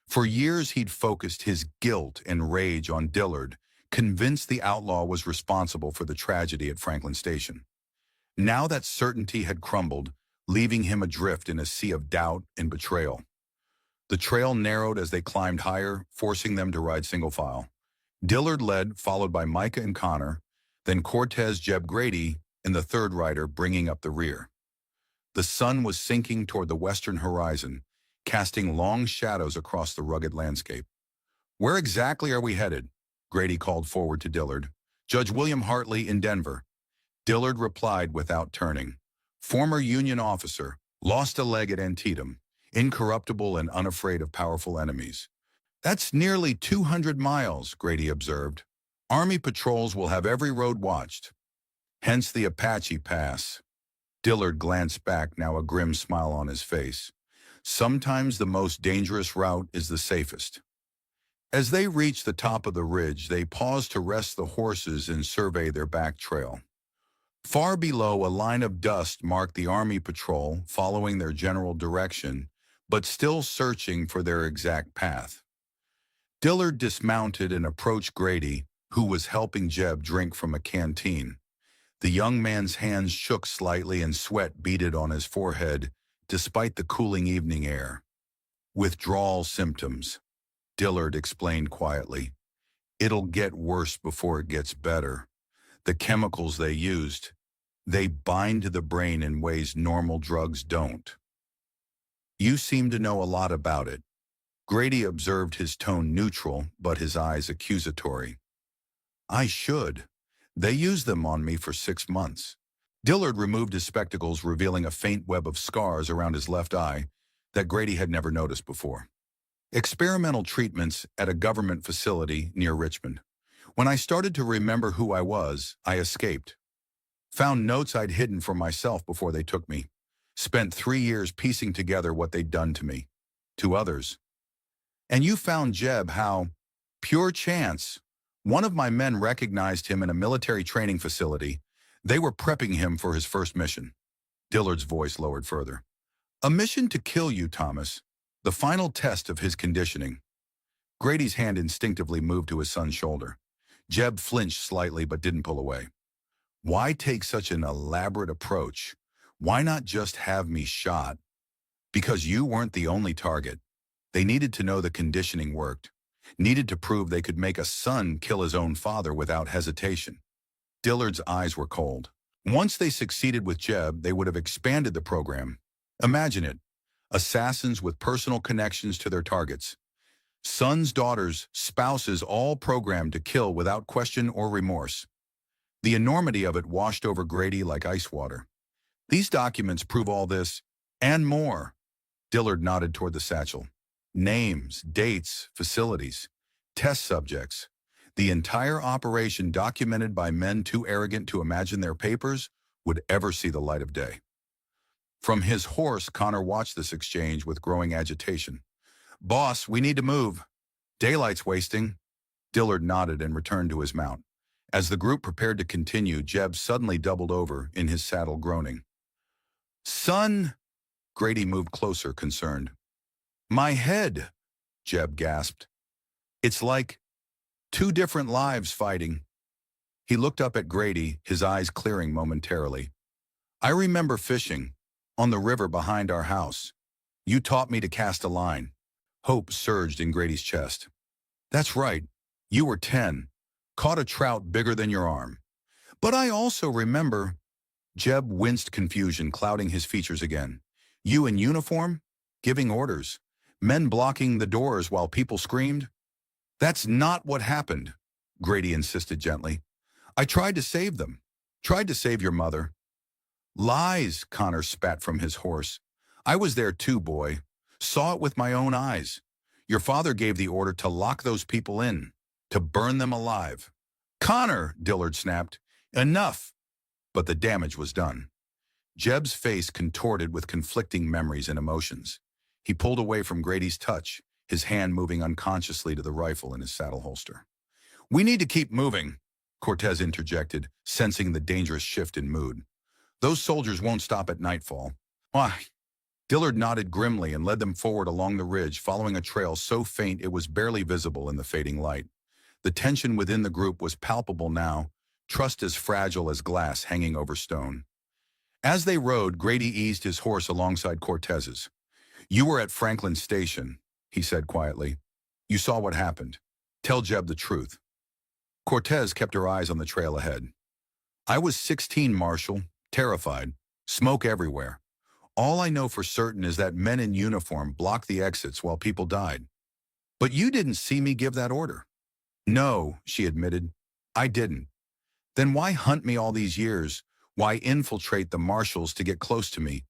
For years he'd focused his guilt and rage on Dillard, convinced the outlaw was responsible for the tragedy at Franklin Station. Now that certainty had crumbled, leaving him adrift in a sea of doubt and betrayal. The trail narrowed as they climbed higher, forcing them to ride single file. Dillard led, followed by Micah and Connor, then Cortez, Jeb, Grady, and the third rider bringing up the rear. The sun was sinking toward the western horizon, casting long shadows across the rugged landscape. "Where exactly are we headed?" Grady called forward to Dillard. "Judge William Hartley in Denver." Dillard replied without turning. "Former Union officer, lost a leg at Antietam, incorruptible and unafraid of powerful enemies." "That's nearly 200 miles, Grady observed. "Army patrols will have every road watched. Hence the Apache Pass." Dillard glanced back, now a grim smile on his face. Sometimes the most dangerous route is the safest. As they reached the top of the ridge, they paused to rest the horses and survey their back trail. Far below, a line of dust marked the Army patrol, following their general direction, but still searching for their exact path. Dillard dismounted and approached Grady, who was helping Jeb drink from a canteen. The young man's hands shook slightly and sweat beaded on his forehead, despite the cooling evening air. "Withdrawal symptoms," Dillard explained quietly. "It'll get worse before it gets better. The chemicals they used, they bind to the brain in ways normal drugs don't." "You seem to know a lot about it." Grady observed, his tone neutral, but his eyes accusatory. "I should. They used them on me for 6 months." Dillard removed his spectacles, revealing a faint web of scars around his left eye that Grady had never noticed before. "Experimental treatments at a government facility near Richmond. When I started to remember who I was, I escaped. Found notes I'd hidden from myself before they took me. Spent 3 years piecing together what they'd done to me. To others. And you found Jeb, how?" "Pure chance. One of my men recognized him in a military training facility. They were prepping him for his first mission." Dillard's voice lowered further. "A mission to kill you, Thomas. The final test of his conditioning." Grady's hand instinctively moved to his son's shoulder. Jeb flinched slightly but didn't pull away. "Why take such an elaborate approach? Why not just have me shot?" "Because you weren't the only target. They needed to know the conditioning worked. Needed to prove they could make a son kill his own father without hesitation." Dillard's eyes were cold. Once they succeeded with Jeb, they would have expanded the program. Imagine it. Assassins with personal connections to their targets. Sons, daughters, spouses, all programmed to kill without question or remorse. The enormity of it washed over Grady like ice water. "These documents prove all this, and more." Dillard nodded toward the satchel. "Names, dates, facilities, test subjects. The entire operation, documented by men too arrogant to imagine their papers would ever see the light of day." From his horse, Connor watched this exchange with growing agitation. "Boss, we need to move. Daylight's wasting." Dillard nodded and returned to his mount. As the group prepared to continue, Jeb suddenly doubled over in his saddle, groaning. "Son!" Grady moved closer, concerned. "My head!" Jeb gasped. "It's like 2 different lives fighting." He looked up at Grady, his eyes clearing momentarily. "I remember fishing on the river behind our house. You taught me to cast a line." Hope surged in Grady's chest. "That's right. You were 10. Caught a trout bigger than your arm." "But I also remember—" Jeb winced, confusion clouding his features again. "You in uniform? Giving orders? Men blocking the doors while people screamed?" "That's not what happened," Grady insisted gently. "I tried to save them. Tried to save your mother." "Lies," Connor spat from his horse. "I was there too, boy. Saw it with my own eyes. Your father gave the order to lock those people in, to burn them alive." "Connor," Dillard snapped, "enough." But the damage was done. Jeb's face contorted with conflicting memories and emotions. He pulled away from Grady's touch, his hand moving unconsciously to the rifle in his saddle holster. "We need to keep moving." Cortez interjected, sensing the dangerous shift in mood. Those soldiers won't stop at nightfall. Why? Dillard nodded grimly and led them forward along the ridge, following a trail so faint it was barely visible in the fading light. The tension within the group was palpable now, trust as fragile as glass hanging over stone. As they rode, Grady eased his horse alongside Cortez's. "You were at Franklin Station," he said quietly. "You saw what happened. Tell Jeb the truth." Cortez kept her eyes on the trail ahead. "I was 16, Marshal, terrified. Smoke everywhere. All I know for certain is that men in uniform blocked the exits while people died. But you didn't see me give that order." "No," she admitted. "I didn't. Then why hunt me all these years? Why infiltrate the marshals to get close to me?"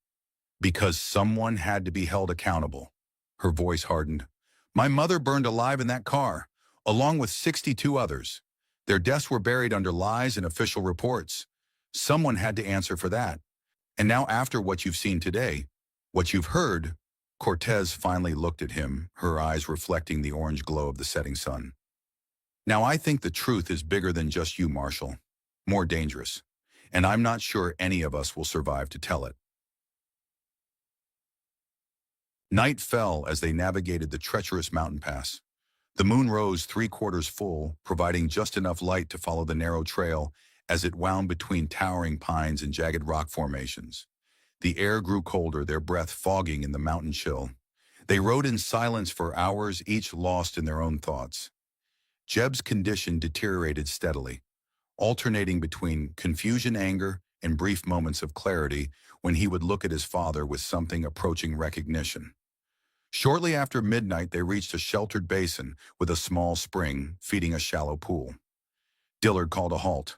"Because someone had to be held accountable." Her voice hardened. "My mother burned alive in that car, along with 62 others. Their deaths were buried under lies and official reports. Someone had to answer for that. And now after what you've seen today, what you've heard," Cortez finally looked at him, her eyes reflecting the orange glow of the setting sun. "Now I think the truth is bigger than just you, Marshal. More dangerous. And I'm not sure any of us will survive to tell it." Night fell as they navigated the treacherous mountain pass. The moon rose 3/4 full, providing just enough light to follow the narrow trail as it wound between towering pines and jagged rock formations. The air grew colder, their breath fogging in the mountain chill. They rode in silence for hours, each lost in their own thoughts. Jeb's condition deteriorated steadily, alternating between confusion, anger, and brief moments of clarity when he would look at his father with something approaching recognition. Shortly after midnight, they reached a sheltered basin with a small spring feeding a shallow pool. Dillard called a halt.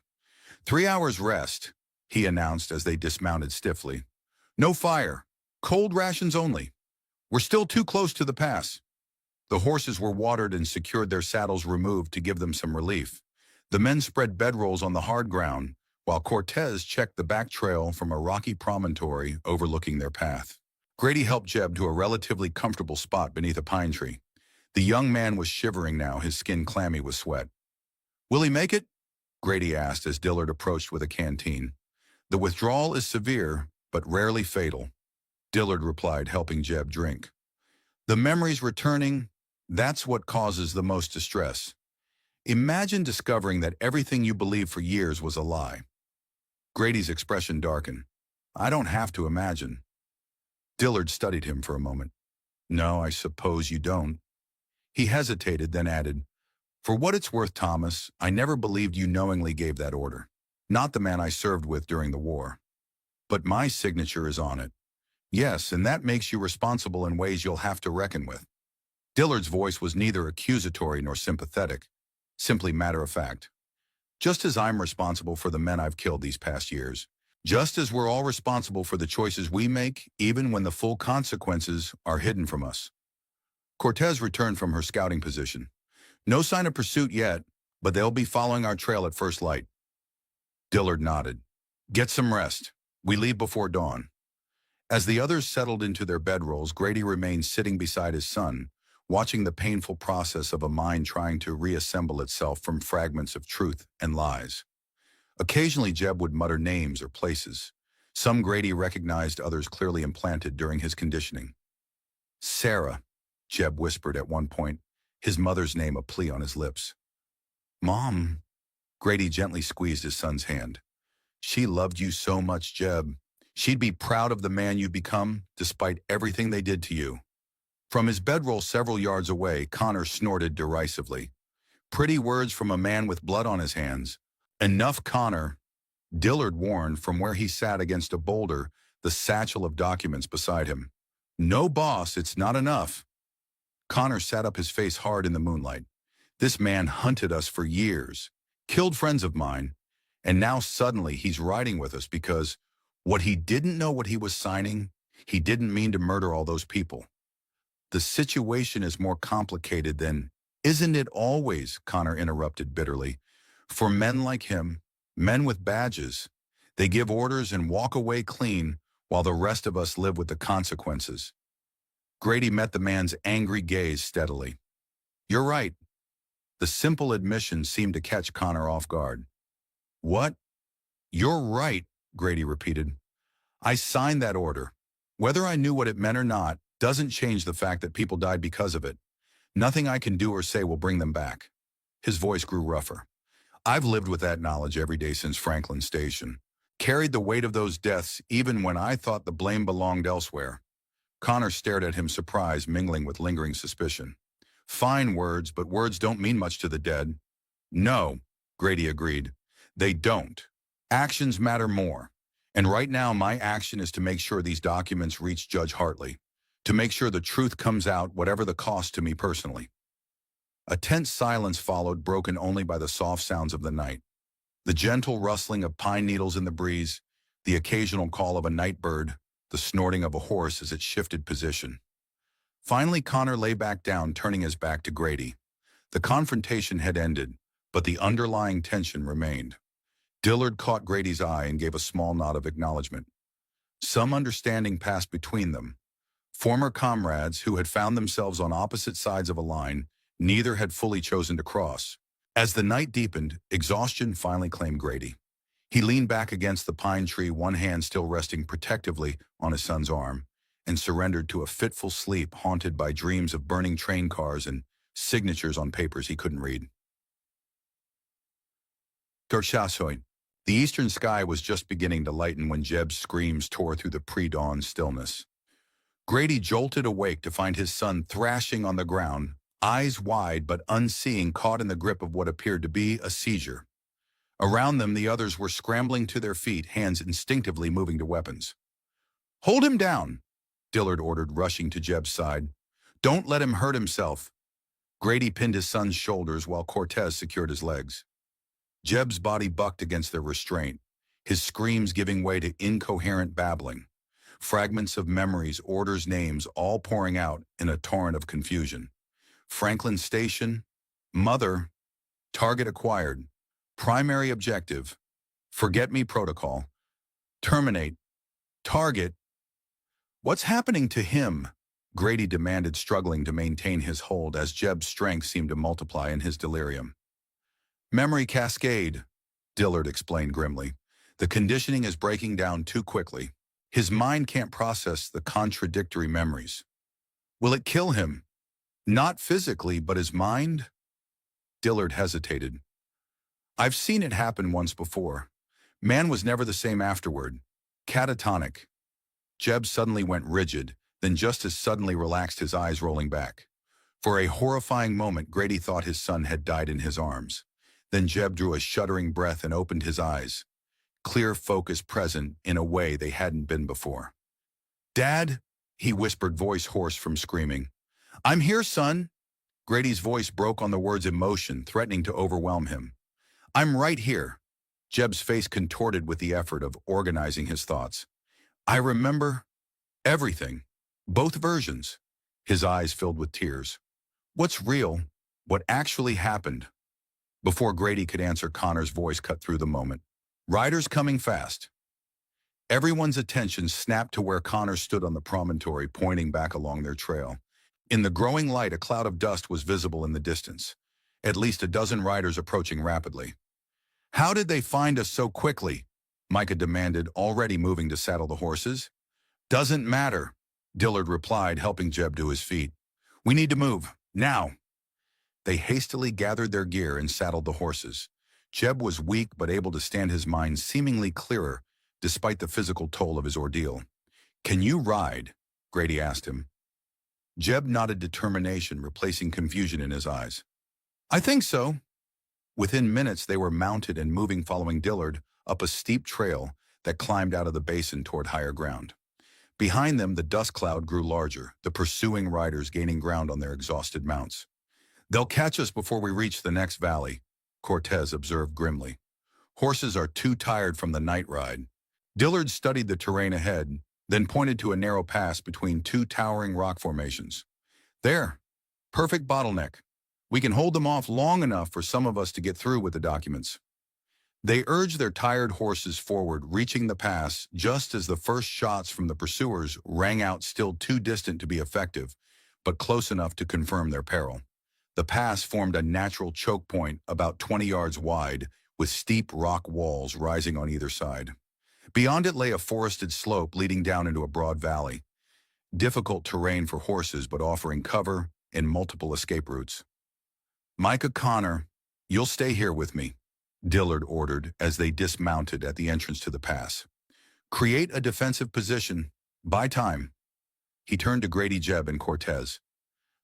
3 hours rest," he announced as they dismounted stiffly. "No fire. Cold rations only. We're still too close to the pass." The horses were watered and secured, their saddles removed to give them some relief. The men spread bedrolls on the hard ground, while Cortez checked the back trail from a rocky promontory overlooking their path. Grady helped Jeb to a relatively comfortable spot beneath a pine tree. The young man was shivering now, his skin clammy with sweat. "Will he make it?" Grady asked as Dillard approached with a canteen. "The withdrawal is severe, but rarely fatal," Dillard replied, helping Jeb drink. "The memories returning, that's what causes the most distress. Imagine discovering that everything you believed for years was a lie." Grady's expression darkened. "I don't have to imagine." Dillard studied him for a moment. "No, I suppose you don't." He hesitated, then added, "For what it's worth, Thomas, I never believed you knowingly gave that order. Not the man I served with during the war. But my signature is on it. Yes, and that makes you responsible in ways you'll have to reckon with." Dillard's voice was neither accusatory nor sympathetic, simply matter of fact. "Just as I'm responsible for the men I've killed these past years. Just as we're all responsible for the choices we make, even when the full consequences are hidden from us." Cortez returned from her scouting position. "No sign of pursuit yet, but they'll be following our trail at first light." Dillard nodded. "Get some rest. We leave before dawn." As the others settled into their bedrolls, Grady remained sitting beside his son, watching the painful process of a mind trying to reassemble itself from fragments of truth and lies. Occasionally, Jeb would mutter names or places. Some Grady recognized, others clearly implanted during his conditioning. "Sarah," Jeb whispered at one point, his mother's name a plea on his lips. "Mom," Grady gently squeezed his son's hand. "She loved you so much, Jeb. She'd be proud of the man you've become, despite everything they did to you." From his bedroll several yards away, Connor snorted derisively. Pretty words from a man with blood on his hands. "Enough, Connor," Dillard warned from where he sat against a boulder, the satchel of documents beside him. "No, boss, it's not enough." Connor sat up, his face hard in the moonlight. "This man hunted us for years, killed friends of mine, and now suddenly he's riding with us because what he didn't know what he was signing, he didn't mean to murder all those people. The situation is more complicated than—" "Isn't it always?" Connor interrupted bitterly. "For men like him, men with badges, they give orders and walk away clean while the rest of us live with the consequences." Grady met the man's angry gaze steadily. "You're right." The simple admission seemed to catch Connor off guard. What? You're right, Grady repeated. I signed that order. Whether I knew what it meant or not doesn't change the fact that people died because of it. Nothing I can do or say will bring them back. His voice grew rougher. I've lived with that knowledge every day since Franklin Station. Carried the weight of those deaths even when I thought the blame belonged elsewhere. Connor stared at him, surprise mingling with lingering suspicion. Fine words, but words don't mean much to the dead. No, Grady agreed. They don't. Actions matter more. And right now, my action is to make sure these documents reach Judge Hartley. To make sure the truth comes out, whatever the cost to me personally. A tense silence followed, broken only by the soft sounds of the night. The gentle rustling of pine needles in the breeze, the occasional call of a night bird, the snorting of a horse as it shifted position. Finally, Connor lay back down, turning his back to Grady. The confrontation had ended, but the underlying tension remained. Dillard caught Grady's eye and gave a small nod of acknowledgement. Some understanding passed between them. Former comrades who had found themselves on opposite sides of a line, neither had fully chosen to cross. As the night deepened, exhaustion finally claimed Grady. He leaned back against the pine tree, one hand still resting protectively on his son's arm, and surrendered to a fitful sleep haunted by dreams of burning train cars and signatures on papers he couldn't read. Gershasoy. The eastern sky was just beginning to lighten when Jeb's screams tore through the pre-dawn stillness. Grady jolted awake to find his son thrashing on the ground, eyes wide but unseeing, caught in the grip of what appeared to be a seizure. Around them, the others were scrambling to their feet, hands instinctively moving to weapons. "Hold him down," Dillard ordered, rushing to Jeb's side. "Don't let him hurt himself." Grady pinned his son's shoulders while Cortez secured his legs. Jeb's body bucked against their restraint, his screams giving way to incoherent babbling. Fragments of memories, orders, names, all pouring out in a torrent of confusion. Franklin Station, Mother, target acquired, primary objective, forget me protocol, terminate, target. What's happening to him? Grady demanded, struggling to maintain his hold as Jeb's strength seemed to multiply in his delirium. Memory cascade, Dillard explained grimly. The conditioning is breaking down too quickly. His mind can't process the contradictory memories. Will it kill him? Not physically, but his mind? Dillard hesitated. I've seen it happen once before. Man was never the same afterward. Catatonic. Jeb suddenly went rigid, then just as suddenly relaxed, his eyes rolling back. For a horrifying moment, Grady thought his son had died in his arms. Then Jeb drew a shuddering breath and opened his eyes. Clear focus present in a way they hadn't been before. "Dad," he whispered, voice hoarse from screaming. "I'm here, son." Grady's voice broke on the words, emotion threatening to overwhelm him. "I'm right here." Jeb's face contorted with the effort of organizing his thoughts. "I remember everything. Both versions." His eyes filled with tears. "What's real? What actually happened?" Before Grady could answer, Connor's voice cut through the moment. "Riders coming fast." Everyone's attention snapped to where Connor stood on the promontory, pointing back along their trail. In the growing light, a cloud of dust was visible in the distance. At least a dozen riders approaching rapidly. "How did they find us so quickly?" Micah demanded, already moving to saddle the horses. "Doesn't matter," Dillard replied, helping Jeb to his feet. "We need to move, now." They hastily gathered their gear and saddled the horses. Jeb was weak but able to stand, his mind seemingly clearer despite the physical toll of his ordeal. "Can you ride?" Grady asked him. Jeb nodded, determination replacing confusion in his eyes. "I think so." Within minutes, they were mounted and moving, following Dillard up a steep trail that climbed out of the basin toward higher ground. Behind them, the dust cloud grew larger, the pursuing riders gaining ground on their exhausted mounts. "They'll catch us before we reach the next valley," Cortez observed grimly. "Horses are too tired from the night ride." Dillard studied the terrain ahead, then pointed to a narrow pass between two towering rock formations. "There, perfect bottleneck. We can hold them off long enough for some of us to get through with the documents." They urged their tired horses forward, reaching the pass just as the first shots from the pursuers rang out, still too distant to be effective, but close enough to confirm their peril. The pass formed a natural choke point about 20 yards wide, with steep rock walls rising on either side. Beyond it lay a forested slope leading down into a broad valley, difficult terrain for horses but offering cover and multiple escape routes. "Micah Connor, you'll stay here with me," Dillard ordered as they dismounted at the entrance to the pass. "Create a defensive position. Buy time." He turned to Grady, Jeb, and Cortez.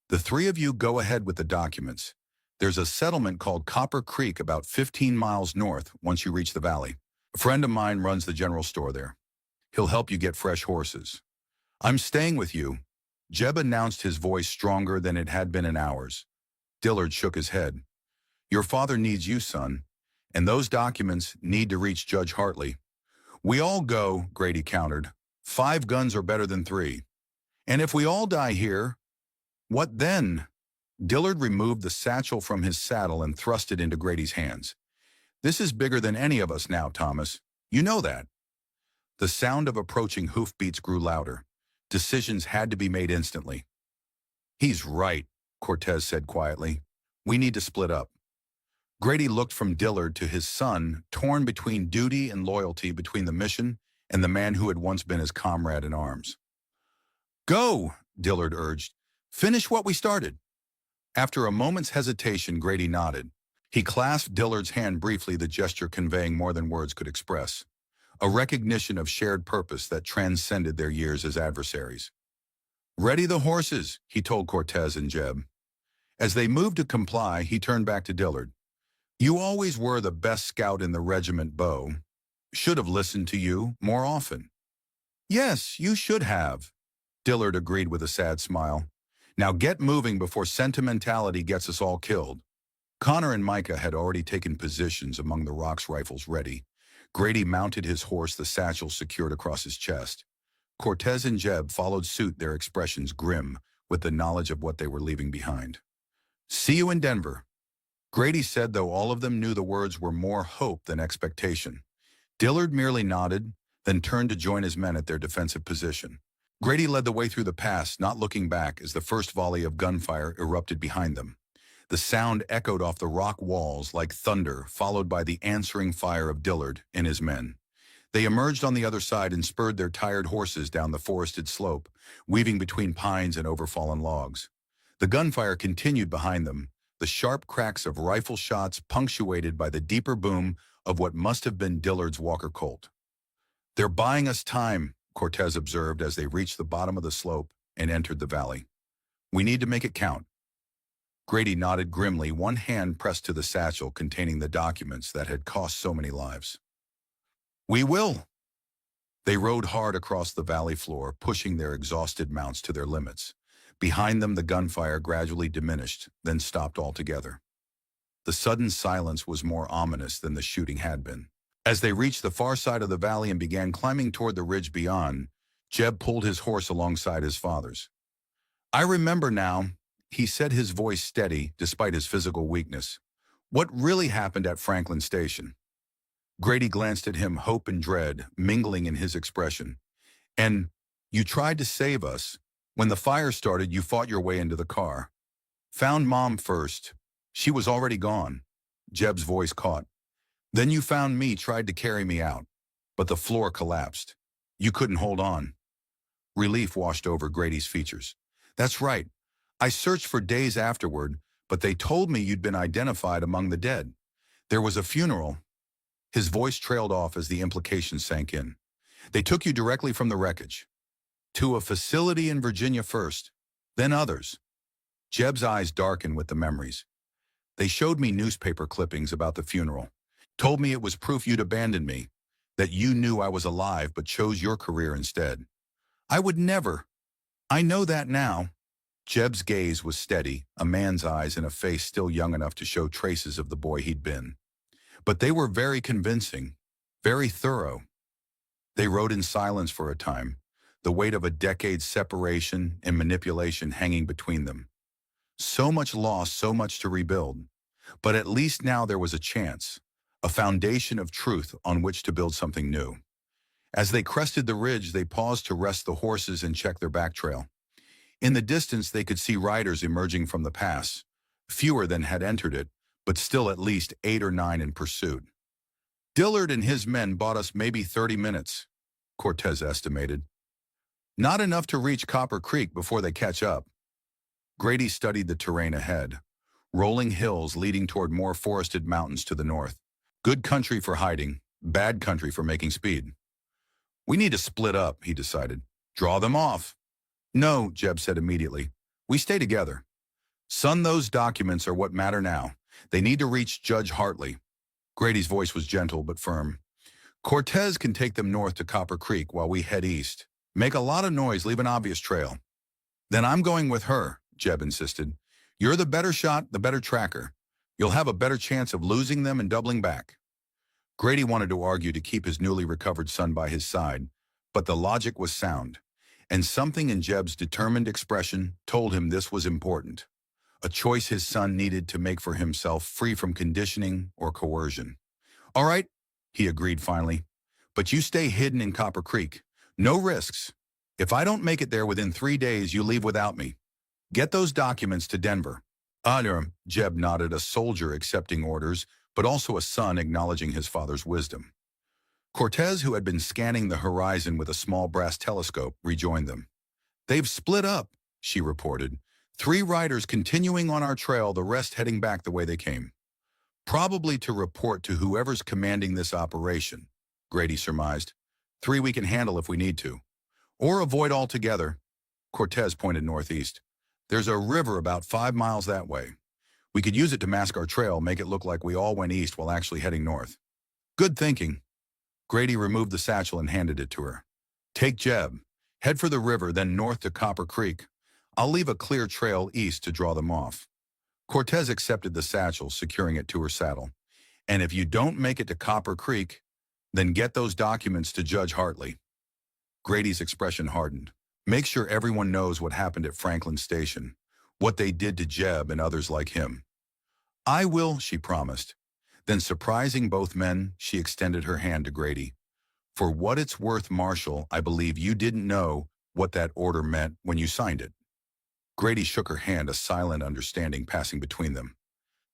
"The three of you go ahead with the documents. There's a settlement called Copper Creek about 15 miles north once you reach the valley. A friend of mine runs the general store there. He'll help you get fresh horses." "I'm staying with you," Jeb announced, his voice stronger than it had been in hours. Dillard shook his head. "Your father needs you, son, and those documents need to reach Judge Hartley." "We all go," Grady countered. "5 guns are better than 3. And if we all die here, what then?" Dillard removed the satchel from his saddle and thrust it into Grady's hands. "This is bigger than any of us now, Thomas. You know that." The sound of approaching hoofbeats grew louder. Decisions had to be made instantly. "He's right," Cortez said quietly. "We need to split up." Grady looked from Dillard to his son, torn between duty and loyalty, between the mission and the man who had once been his comrade in arms. "Go," Dillard urged. "Finish what we started." After a moment's hesitation, Grady nodded. He clasped Dillard's hand briefly, the gesture conveying more than words could express, a recognition of shared purpose that transcended their years as adversaries. "Ready the horses," he told Cortez and Jeb. As they moved to comply, he turned back to Dillard. "You always were the best scout in the regiment, Beau. Should have listened to you more often." "Yes, you should have," Dillard agreed with a sad smile. "Now get moving before sentimentality gets us all killed." Connor and Micah had already taken positions among the rocks, rifles ready. Grady mounted his horse, the satchel secured across his chest. Cortez and Jeb followed suit, their expressions grim with the knowledge of what they were leaving behind. "See you in Denver," Grady said, though all of them knew the words were more hope than expectation. Dillard merely nodded, then turned to join his men at their defensive position. Grady led the way through the pass, not looking back as the first volley of gunfire erupted behind them. The sound echoed off the rock walls like thunder, followed by the answering fire of Dillard and his men. They emerged on the other side and spurred their tired horses down the forested slope, weaving between pines and overfallen logs. The gunfire continued behind them, the sharp cracks of rifle shots punctuated by the deeper boom of what must have been Dillard's Walker Colt. "They're buying us time," Cortez observed as they reached the bottom of the slope and entered the valley. "We need to make it count." Grady nodded grimly, one hand pressed to the satchel containing the documents that had cost so many lives. "We will." They rode hard across the valley floor, pushing their exhausted mounts to their limits. Behind them, the gunfire gradually diminished, then stopped altogether. The sudden silence was more ominous than the shooting had been. As they reached the far side of the valley and began climbing toward the ridge beyond, Jeb pulled his horse alongside his father's. "I remember now," he said, his voice steady despite his physical weakness. "What really happened at Franklin Station?" Grady glanced at him, hope and dread mingling in his expression. "And you tried to save us. When the fire started, you fought your way into the car. Found Mom first. She was already gone." Jeb's voice caught. "Then you found me, tried to carry me out. But the floor collapsed. You couldn't hold on." Relief washed over Grady's features. "That's right. I searched for days afterward, but they told me you'd been identified among the dead. There was a funeral." His voice trailed off as the implication sank in. "They took you directly from the wreckage. To a facility in Virginia first, then others." Jeb's eyes darkened with the memories. "They showed me newspaper clippings about the funeral. Told me it was proof you'd abandoned me, that you knew I was alive but chose your career instead. I would never. I know that now." Jeb's gaze was steady, a man's eyes in a face still young enough to show traces of the boy he'd been. But they were very convincing, very thorough. They rode in silence for a time, the weight of a decade's separation and manipulation hanging between them. So much loss, so much to rebuild. But at least now there was a chance, a foundation of truth on which to build something new. As they crested the ridge, they paused to rest the horses and check their back trail. In the distance, they could see riders emerging from the pass, fewer than had entered it, but still at least 8 or 9 in pursuit. Dillard and his men bought us maybe 30 minutes, Cortez estimated. Not enough to reach Copper Creek before they catch up. Grady studied the terrain ahead. Rolling hills leading toward more forested mountains to the north. Good country for hiding, bad country for making speed. We need to split up, he decided. Draw them off. No, Jeb said immediately. We stay together. Son, those documents are what matter now. They need to reach Judge Hartley. Grady's voice was gentle but firm. Cortez can take them north to Copper Creek while we head east. Make a lot of noise, leave an obvious trail. Then I'm going with her, Jeb insisted. You're the better shot, the better tracker. You'll have a better chance of losing them and doubling back. Grady wanted to argue to keep his newly recovered son by his side, but the logic was sound, and something in Jeb's determined expression told him this was important. A choice his son needed to make for himself, free from conditioning or coercion. All right, he agreed finally, but you stay hidden in Copper Creek. No risks. If I don't make it there within 3 days, you leave without me. Get those documents to Denver. Jeb nodded, a soldier accepting orders, but also a son acknowledging his father's wisdom. Cortez, who had been scanning the horizon with a small brass telescope, rejoined them. They've split up, she reported. 3 riders continuing on our trail, the rest heading back the way they came. Probably to report to whoever's commanding this operation, Grady surmised. 3 we can handle if we need to. Or avoid altogether. Cortez pointed northeast. There's a river about 5 miles that way. We could use it to mask our trail, make it look like we all went east while actually heading north. Good thinking. Grady removed the satchel and handed it to her. Take Jeb. Head for the river, then north to Copper Creek. I'll leave a clear trail east to draw them off. Cortez accepted the satchel, securing it to her saddle. And if you don't make it to Copper Creek, then get those documents to Judge Hartley. Grady's expression hardened. Make sure everyone knows what happened at Franklin Station, what they did to Jeb and others like him. I will, she promised. Then, surprising both men, she extended her hand to Grady. For what it's worth, Marshal, I believe you didn't know what that order meant when you signed it. Grady shook her hand, a silent understanding passing between them.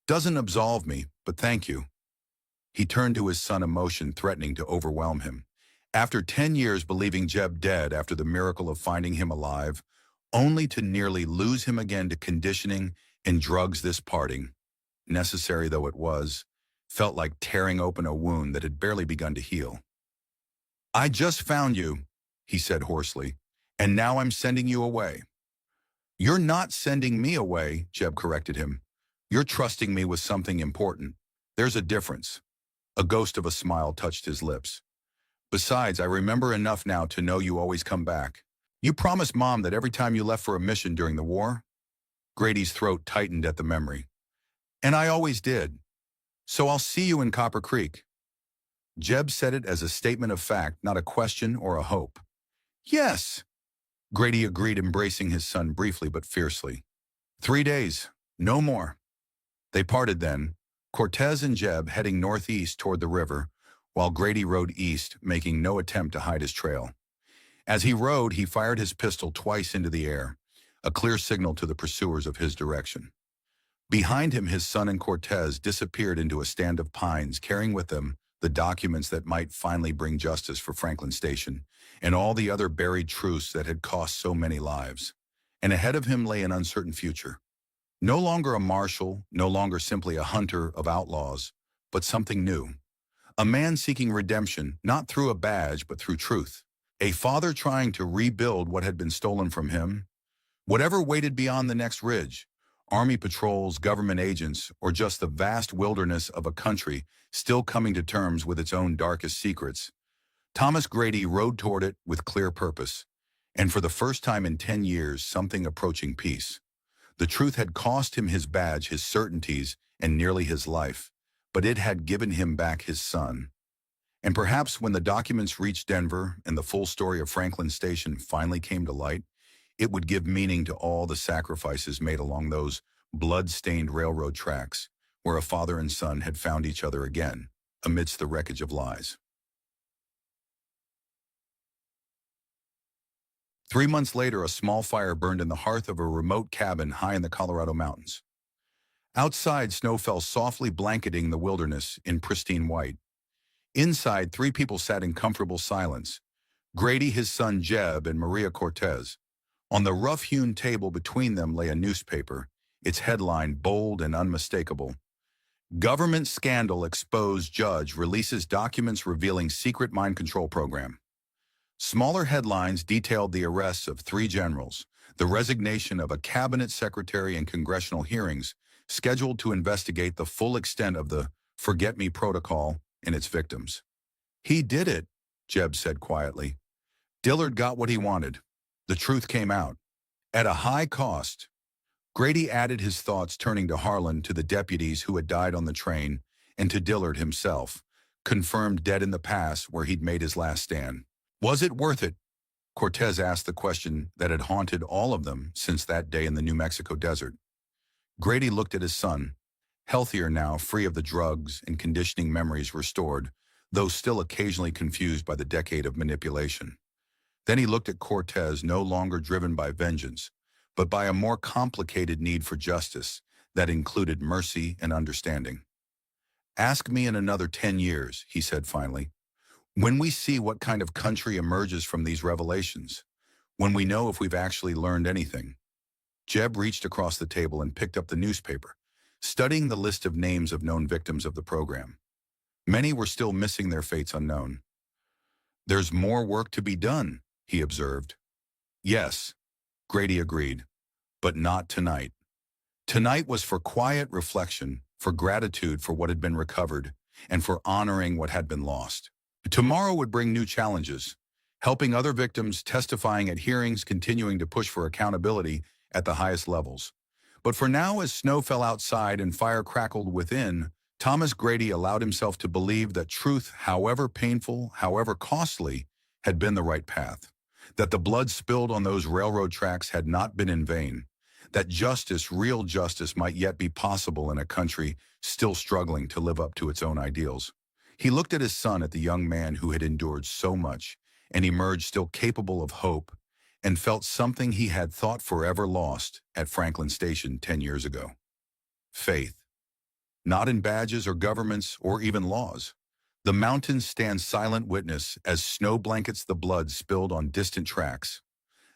Doesn't absolve me, but thank you. He turned to his son, emotion threatening to overwhelm him. After 10 years believing Jeb dead after the miracle of finding him alive, only to nearly lose him again to conditioning and drugs, this parting, necessary though it was, felt like tearing open a wound that had barely begun to heal. I just found you, he said hoarsely, and now I'm sending you away. You're not sending me away, Jeb corrected him. You're trusting me with something important. There's a difference. A ghost of a smile touched his lips. Besides, I remember enough now to know you always come back. You promised Mom that every time you left for a mission during the war? Grady's throat tightened at the memory. And I always did. So I'll see you in Copper Creek. Jeb said it as a statement of fact, not a question or a hope. Yes, Grady agreed, embracing his son briefly but fiercely. 3 days, no more. They parted then, Cortez and Jeb heading northeast toward the river, while Grady rode east, making no attempt to hide his trail. As he rode, he fired his pistol twice into the air, a clear signal to the pursuers of his direction. Behind him, his son and Cortez disappeared into a stand of pines, carrying with them the documents that might finally bring justice for Franklin Station and all the other buried truths that had cost so many lives. And ahead of him lay an uncertain future. No longer a marshal, no longer simply a hunter of outlaws, but something new. A man seeking redemption, not through a badge, but through truth. A father trying to rebuild what had been stolen from him. Whatever waited beyond the next ridge, army patrols, government agents, or just the vast wilderness of a country still coming to terms with its own darkest secrets, Thomas Grady rode toward it with clear purpose, and for the first time in 10 years, something approaching peace. The truth had cost him his badge, his certainties, and nearly his life, but it had given him back his son. And perhaps when the documents reached Denver and the full story of Franklin Station finally came to light, it would give meaning to all the sacrifices made along those blood-stained railroad tracks, where a father and son had found each other again, amidst the wreckage of lies. 3 months later, a small fire burned in the hearth of a remote cabin high in the Colorado mountains. Outside, snow fell softly, blanketing the wilderness in pristine white. Inside, three people sat in comfortable silence. Grady, his son Jeb, and Maria Cortez. On the rough-hewn table between them lay a newspaper, its headline bold and unmistakable. Government scandal exposed, judge releases documents revealing secret mind control program. Smaller headlines detailed the arrests of three generals, the resignation of a cabinet secretary, and congressional hearings scheduled to investigate the full extent of the Forget Me protocol and its victims. He did it, Jeb said quietly. Dillard got what he wanted. The truth came out. At a high cost. Grady added his thoughts, turning to Harlan, to the deputies who had died on the train, and to Dillard himself, confirmed dead in the pass where he'd made his last stand. Was it worth it? Cortez asked the question that had haunted all of them since that day in the New Mexico desert. Grady looked at his son, healthier now, free of the drugs and conditioning memories restored, though still occasionally confused by the decade of manipulation. Then he looked at Cortez, no longer driven by vengeance, but by a more complicated need for justice that included mercy and understanding. Ask me in another 10 years, he said finally, when we see what kind of country emerges from these revelations, when we know if we've actually learned anything. Jeb reached across the table and picked up the newspaper, studying the list of names of known victims of the program. Many were still missing, their fates unknown. There's more work to be done, he observed. Yes, Grady agreed, but not tonight. Tonight was for quiet reflection, for gratitude for what had been recovered, and for honoring what had been lost. Tomorrow would bring new challenges, helping other victims, testifying at hearings, continuing to push for accountability at the highest levels. But for now, as snow fell outside and fire crackled within, Thomas Grady allowed himself to believe that truth, however painful, however costly, had been the right path, that the blood spilled on those railroad tracks had not been in vain, that justice, real justice, might yet be possible in a country still struggling to live up to its own ideals. He looked at his son, at the young man who had endured so much and emerged still capable of hope, and felt something he had thought forever lost at Franklin Station 10 years ago. Faith. Not in badges or governments or even laws. The mountains stand silent witness as snow blankets the blood spilled on distant tracks.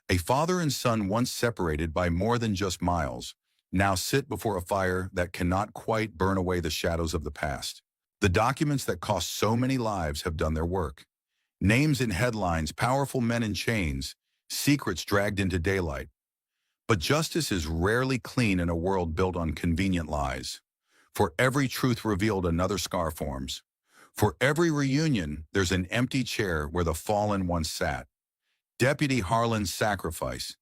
A father and son once separated by more than just miles, now sit before a fire that cannot quite burn away the shadows of the past. The documents that cost so many lives have done their work. Names in headlines, powerful men in chains, secrets dragged into daylight. But justice is rarely clean in a world built on convenient lies. For every truth revealed, another scar forms. For every reunion, there's an empty chair where the fallen once sat. Deputy Harlan's sacrifice,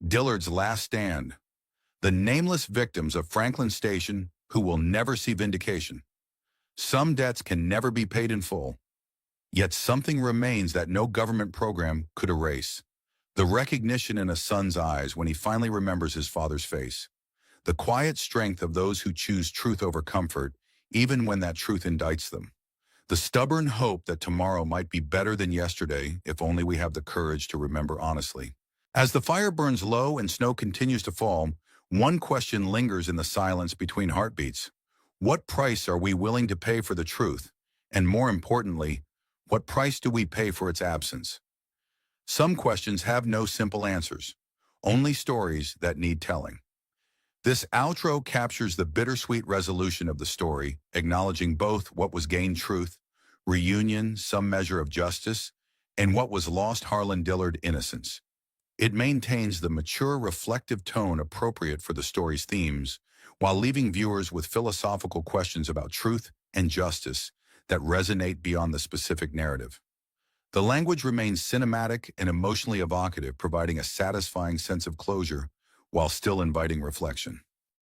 Dillard's last stand, the nameless victims of Franklin Station who will never see vindication. Some debts can never be paid in full, yet something remains that no government program could erase. The recognition in a son's eyes when he finally remembers his father's face. The quiet strength of those who choose truth over comfort, even when that truth indicts them. The stubborn hope that tomorrow might be better than yesterday if only we have the courage to remember honestly. As the fire burns low and snow continues to fall, one question lingers in the silence between heartbeats. What price are we willing to pay for the truth? And more importantly, what price do we pay for its absence? Some questions have no simple answers, only stories that need telling. This outro captures the bittersweet resolution of the story, acknowledging both what was gained truth, reunion, some measure of justice, and what was lost, Harlan Dillard, innocence. It maintains the mature, reflective tone appropriate for the story's themes, while leaving viewers with philosophical questions about truth and justice that resonate beyond the specific narrative. The language remains cinematic and emotionally evocative, providing a satisfying sense of closure while still inviting reflection.